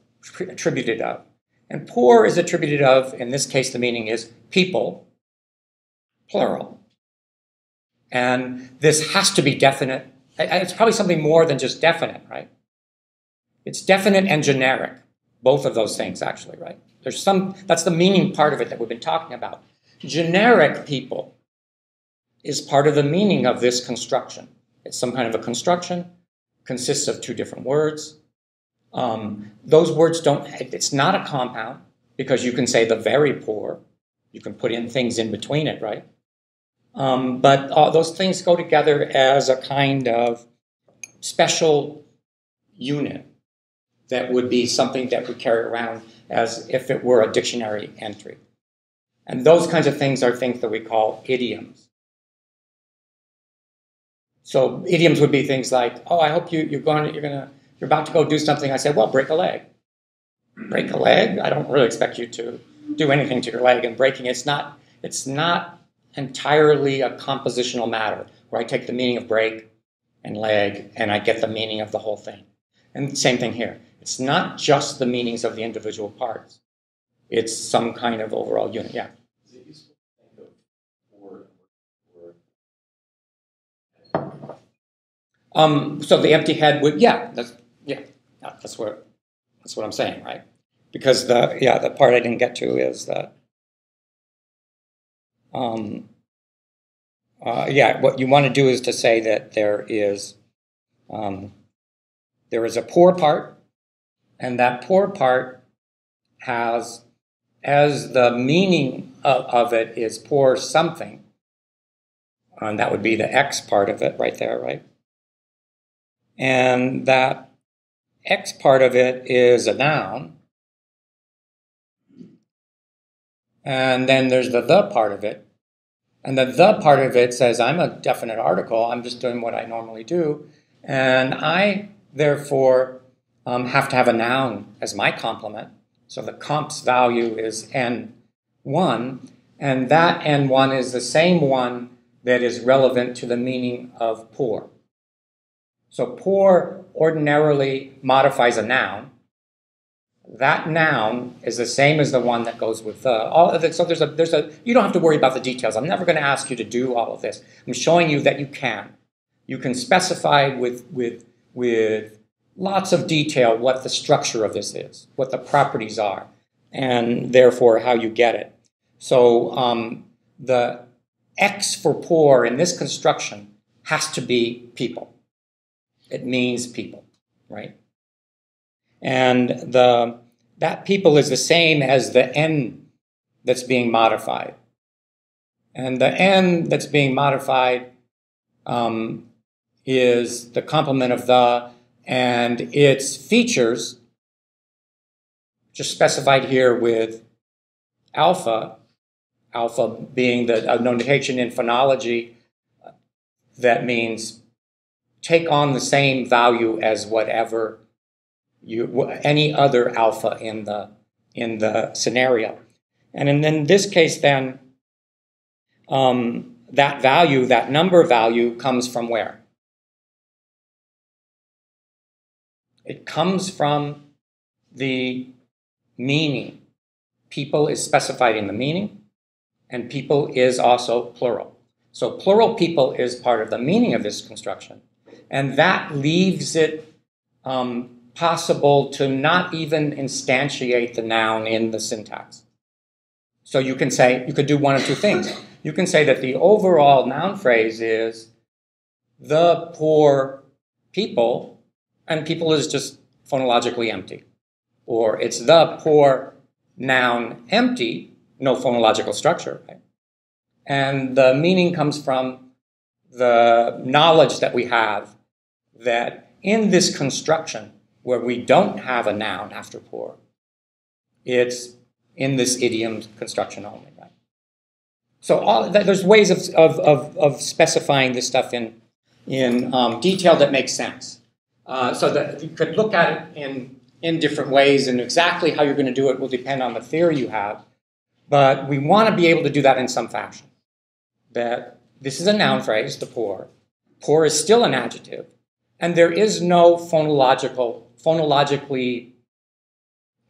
[SPEAKER 1] And poor is attributed of, in this case, the meaning is people, plural. And this has to be definite. It's probably something more than just definite, right? It's definite and generic, both of those things, actually, right? That's the meaning part of it that we've been talking about. Generic people is part of the meaning of this construction. It's some kind of a construction, consists of two different words. Those words it's not a compound, because you can say the very poor. You can put in things in between it, right? But those things go together as a kind of special unit that would be something that we carry around as if it were a dictionary entry. And those kinds of things are things that we call idioms. So idioms would be things like, oh, I hope you're about to go do something. I say, well, break a leg. Break a leg? I don't really expect you to do anything to your leg. And breaking, it's not entirely a compositional matter where I take the meaning of break and leg and I get the meaning of the whole thing. And same thing here. It's not just the meanings of the individual parts. It's some kind of overall unit. Yeah.
[SPEAKER 4] Is it useful to think of
[SPEAKER 1] So the empty head would, that's what I'm saying, right? Because the part I didn't get to is that, what you want to do is to say that there is a poor part, and that poor part has as the meaning of it is poor something, and that would be the X part of it right there, right? And that X part of it is a noun. And then there's the part of it. And the part of it says, I'm a definite article. I'm just doing what I normally do. And I, therefore, have to have a noun as my complement. So the comp's value is N1. And that N1 is the same one that is relevant to the meaning of poor. So poor ordinarily modifies a noun. That noun is the same as the one that goes with the. All of it. So you don't have to worry about the details. I'm never going to ask you to do all of this. I'm showing you that you can. You can specify with lots of detail what the structure of this is, what the properties are, and therefore how you get it. So the X for poor in this construction has to be people. It means people, right? And that people is the same as the N that's being modified. And the N that's being modified is the complement of the, and its features, just specified here with alpha, alpha being the notation in phonology that means take on the same value as whatever any other alpha in the scenario. And in this case then, that value, that number value comes from where? It comes from the meaning. People is specified in the meaning, and people is also plural. So plural people is part of the meaning of this construction, and that leaves it possible to not even instantiate the noun in the syntax. So you can say, you could do one of two things. You can say that the overall noun phrase is the poor people, and people is just phonologically empty. Or it's the poor noun empty, no phonological structure, right? And the meaning comes from the knowledge that we have that in this construction, where we don't have a noun after poor, it's in this idiom construction only, right? So there's ways of specifying this stuff in detail that makes sense. So that you could look at it in different ways, and exactly how you're going to do it will depend on the theory you have. But we want to be able to do that in some fashion. That this is a noun phrase, the poor. Poor is still an adjective. And there is no phonologically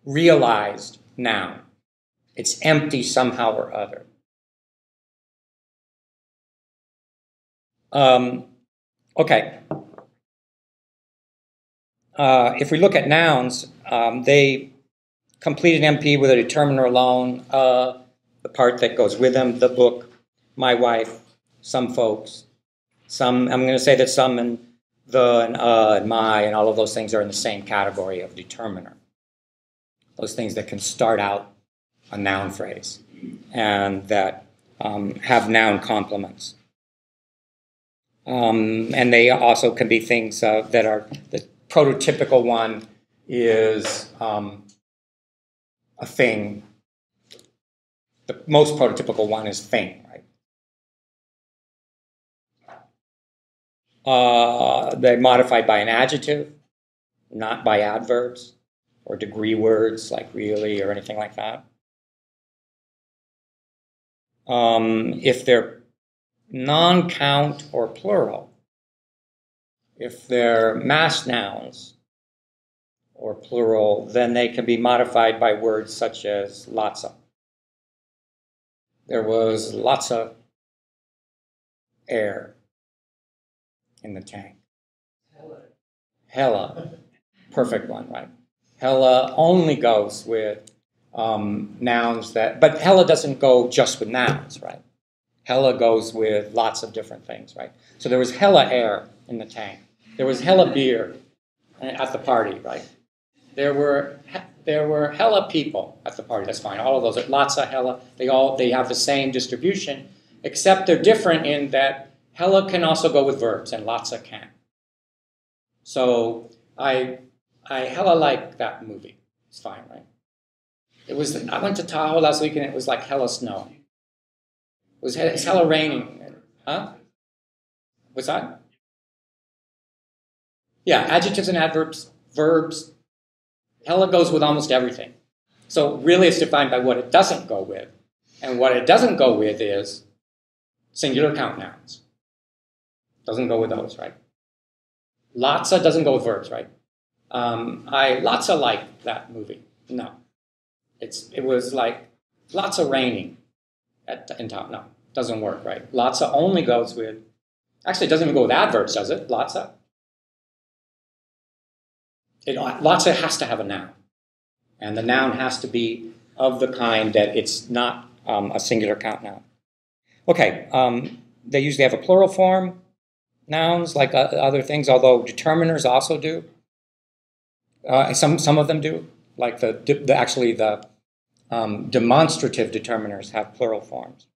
[SPEAKER 1] realized noun. It's empty somehow or other. Okay. If we look at nouns, they complete an MP with a determiner alone, the part that goes with them, the book, my wife, some folks, some, I'm going to say that some and the and my and all of those things are in the same category of determiner. Those things that can start out a noun phrase and that have noun complements. And they also can be things that are, the prototypical one is a thing. The most prototypical one is thing, right? They're modified by an adjective, not by adverbs or degree words like really or anything like that. If they're non-count or plural, if they're mass nouns or plural, then they can be modified by words such as lots of. There was lots of air in the tank. Hella. Perfect one, right? Hella only goes with nouns that, but hella doesn't go just with nouns, right? Hella goes with lots of different things, right? So there was hella air in the tank. There was hella beer at the party, right? There were there were hella people at the party. That's fine. All of those, lots of hella, they have the same distribution, except they're different in that hella can also go with verbs and lots of can't. So I hella like that movie. It's fine, right? I went to Tahoe last week and it was like hella snow. It's hella raining. Huh? What's that? Yeah, adjectives and adverbs, verbs. Hella goes with almost everything. So really it's defined by what it doesn't go with. And what it doesn't go with is singular count nouns. Doesn't go with those, right? Lotsa doesn't go with verbs, right? Lotsa liked that movie. No. It was like lots of raining in town. No, doesn't work, right? Lotsa only goes with, actually it doesn't even go with adverbs, does it? Lotsa? Lotsa has to have a noun. And the noun has to be of the kind that it's not a singular count noun. Okay, they usually have a plural form, nouns, like other things, although determiners also do. Some of them do, like the demonstrative determiners have plural forms.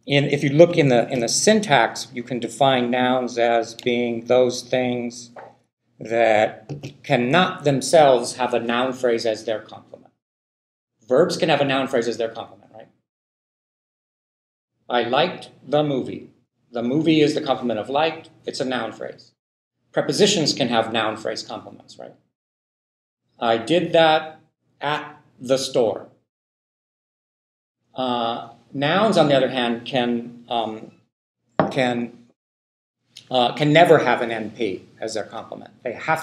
[SPEAKER 1] If you look in the syntax, you can define nouns as being those things that cannot themselves have a noun phrase as their complement. Verbs can have a noun phrase as their complement, right? I liked the movie. The movie is the complement of liked. It's a noun phrase. Prepositions can have noun phrase complements, right? I did that at the store. Nouns, on the other hand, can never have an NP as their complement.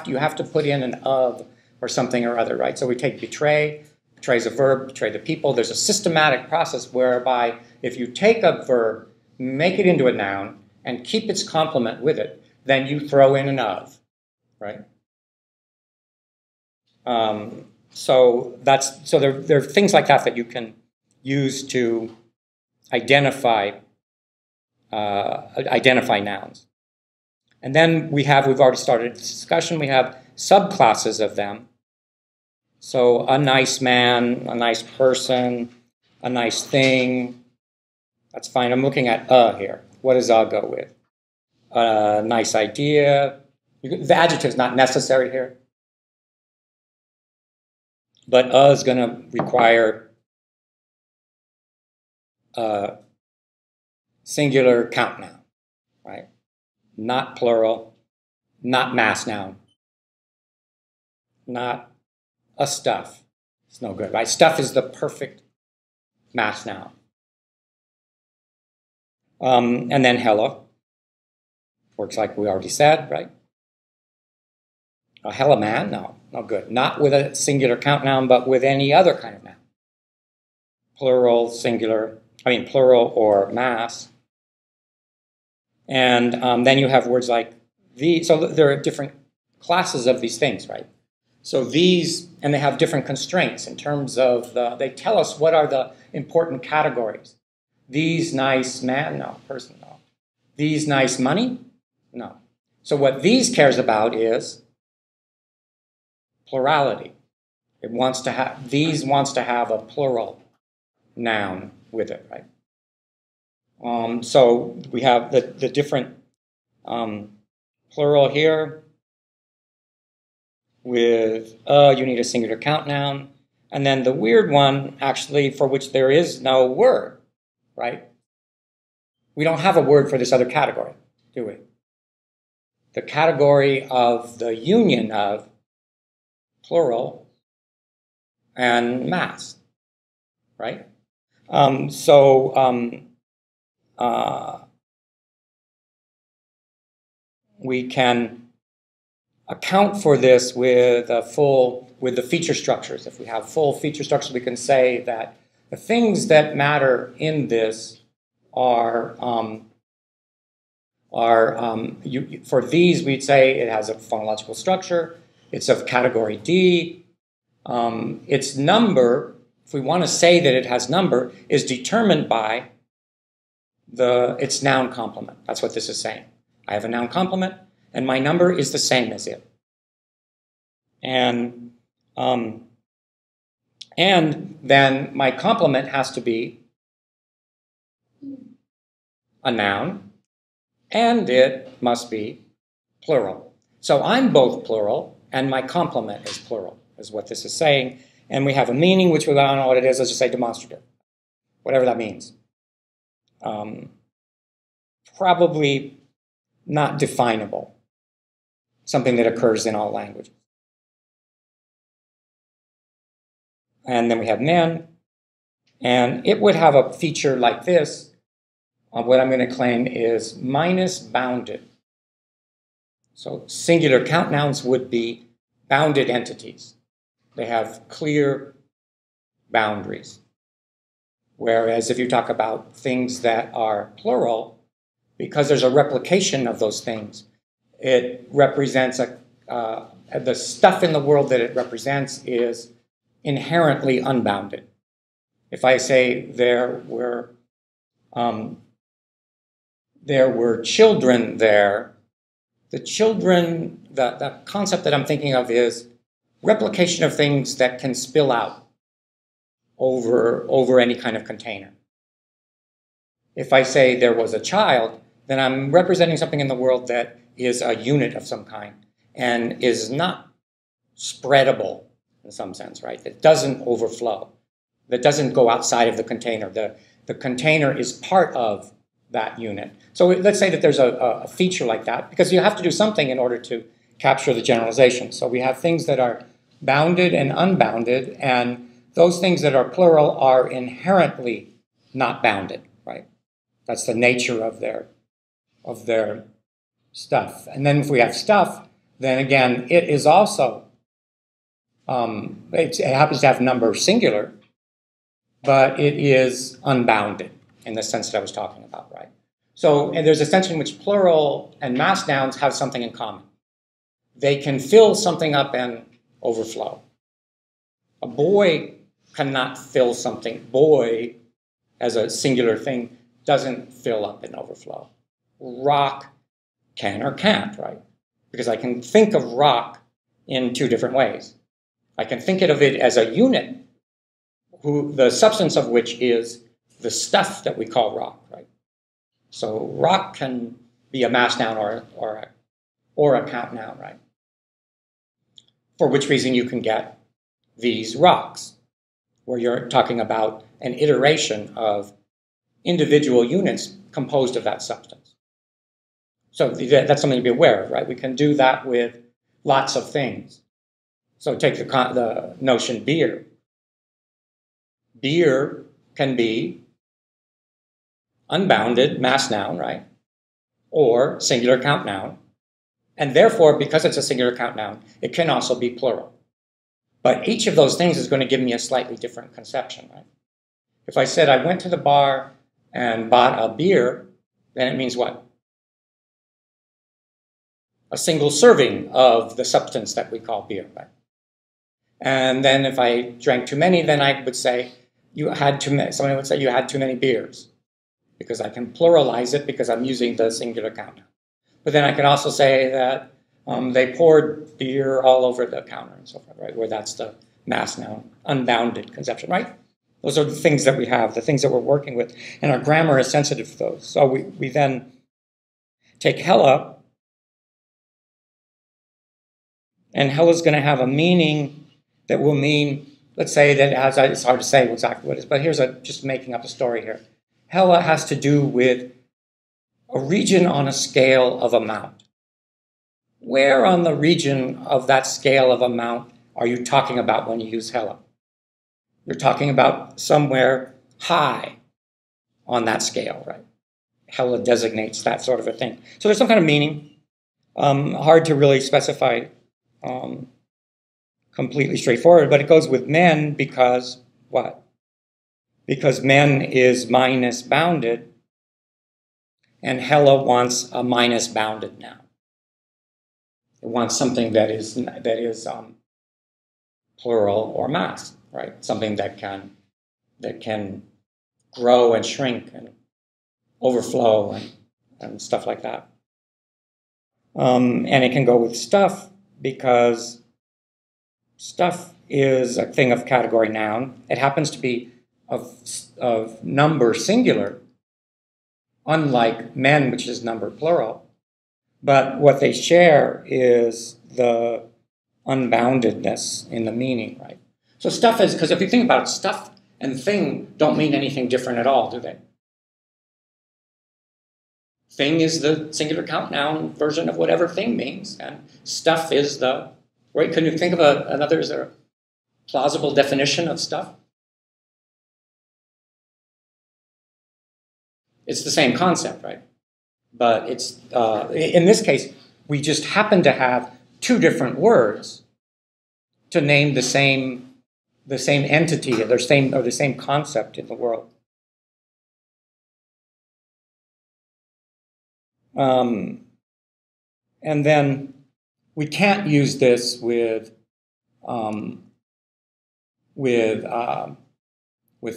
[SPEAKER 1] You have to put in an of or something or other, right? So we take betray. Betray is a verb. Betray the people. There's a systematic process whereby if you take a verb, make it into a noun, and keep its complement with it, then you throw in an of, right? So there are things like that you can use to identify nouns. And then we've already started this discussion, we have subclasses of them. So a nice man, a nice person, a nice thing. That's fine. I'm looking at here. What does go with? A nice idea. The adjective is not necessary here. But is going to require a singular count noun, right? Not plural, not mass noun, not a stuff. It's no good, right? Stuff is the perfect mass noun. And then hella works like we already said, right? A hella man? No good. Not with a singular count noun, but with any other kind of noun. Plural, singular, plural or mass. And then you have words like these. So there are different classes of these things, right? So these, and they have different constraints in terms of they tell us what are the important categories. These nice man, no. Person, no. These nice money, no. So what these cares about is plurality. These wants to have a plural noun with it, right? So we have the different plural here with you need a singular count noun, and then the weird one actually for which there is no word, right? We don't have a word for this other category, do we? The category of the union of plural and mass, right? We can account for this with the feature structures. If we have full feature structures, we can say that the things that matter in this are for these we'd say it has a phonological structure. It's of category D. Its number, if we want to say that it has number, is determined by its noun complement. That's what this is saying. I have a noun complement, and my number is the same as it. And, and then my complement has to be a noun, and it must be plural. So I'm both plural, and my complement is plural, is what this is saying. And we have a meaning, which we don't know what it is. Let's just say demonstrative, whatever that means. Probably not definable, something that occurs in all languages. And then we have men, and it would have a feature like this. What I'm going to claim is minus bounded. So singular count nouns would be bounded entities. They have clear boundaries. Whereas if you talk about things that are plural, because there's a replication of those things, it represents the stuff in the world that it represents is inherently unbounded. If I say there were children there, the children, the concept that I'm thinking of is replication of things that can spill out over any kind of container. If I say there was a child, then I'm representing something in the world that is a unit of some kind and is not spreadable in some sense, right? That doesn't overflow, that doesn't go outside of the container. The container is part of that unit. So let's say that there's a feature like that, because you have to do something in order to capture the generalization. So we have things that are bounded and unbounded, and those things that are plural are inherently not bounded, right? That's the nature of their stuff. And then if we have stuff, then again, it is also, it happens to have number singular, but it is unbounded in the sense that I was talking about, right? So and there's a sense in which plural and mass nouns have something in common. They can fill something up and overflow. A boy cannot fill something. Boy, as a singular thing, doesn't fill up and overflow. Rock can or can't, right? Because I can think of rock in two different ways. I can think of it as a unit, the substance of which is the stuff that we call rock, right? So rock can be a mass noun or a count noun, right? For which reason you can get these rocks, where you're talking about an iteration of individual units composed of that substance. So that's something to be aware of, right? We can do that with lots of things. So take the notion beer. Beer can be unbounded mass noun, right? Or singular count noun. And therefore, because it's a singular count noun, it can also be plural. But each of those things is going to give me a slightly different conception, right? If I said I went to the bar and bought a beer, then it means what? A single serving of the substance that we call beer, right? And then if I drank too many, then I would say you had too many. Somebody would say you had too many beers, because I can pluralize it because I'm using the singular count. But then I can also say that they poured beer all over the counter and so forth, right? Where that's the mass noun, unbounded conception, right? Those are the things that we have, the things that we're working with, and our grammar is sensitive to those. So we then take Hella, and Hella's going to have a meaning that will mean, let's say that it has, it's hard to say exactly what it is, but here's just making up a story here. Hella has to do with a region on a scale of amount. Where on the region of that scale of amount are you talking about when you use Hella? You're talking about somewhere high on that scale, right? Hella designates that sort of a thing. So there's some kind of meaning. Hard to really specify completely straightforward, but it goes with men because what? Because men is minus bounded, and Hella wants a minus bounded noun. It wants something that is plural or mass, right? Something that can grow and shrink and overflow and stuff like that. And it can go with stuff because Stuff is a thing of category noun. It happens to be of number singular, unlike men, which is number plural. But what they share is the unboundedness in the meaning, right? So stuff is, because if you think about it, stuff and thing don't mean anything different at all, do they? Thing is the singular count noun version of whatever thing means, and stuff is the, right? Can you think of another, is there a plausible definition of stuff? It's the same concept, right? But it's, in this case, we just happen to have two different words to name the same entity or the same concept in the world. And then we can't use this with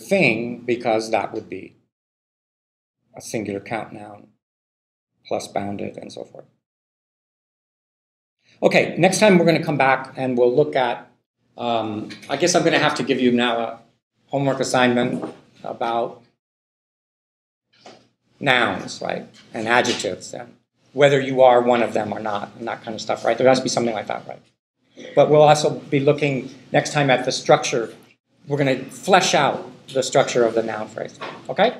[SPEAKER 1] thing, because that would be a singular count noun plus bounded and so forth. Okay, next time we're going to come back and we'll look at, I guess I'm going to have to give you now a homework assignment about nouns, right, and adjectives, and whether you are one of them or not, and that kind of stuff, right? There has to be something like that, right? But we'll also be looking next time at the structure. We're going to flesh out the structure of the noun phrase, okay?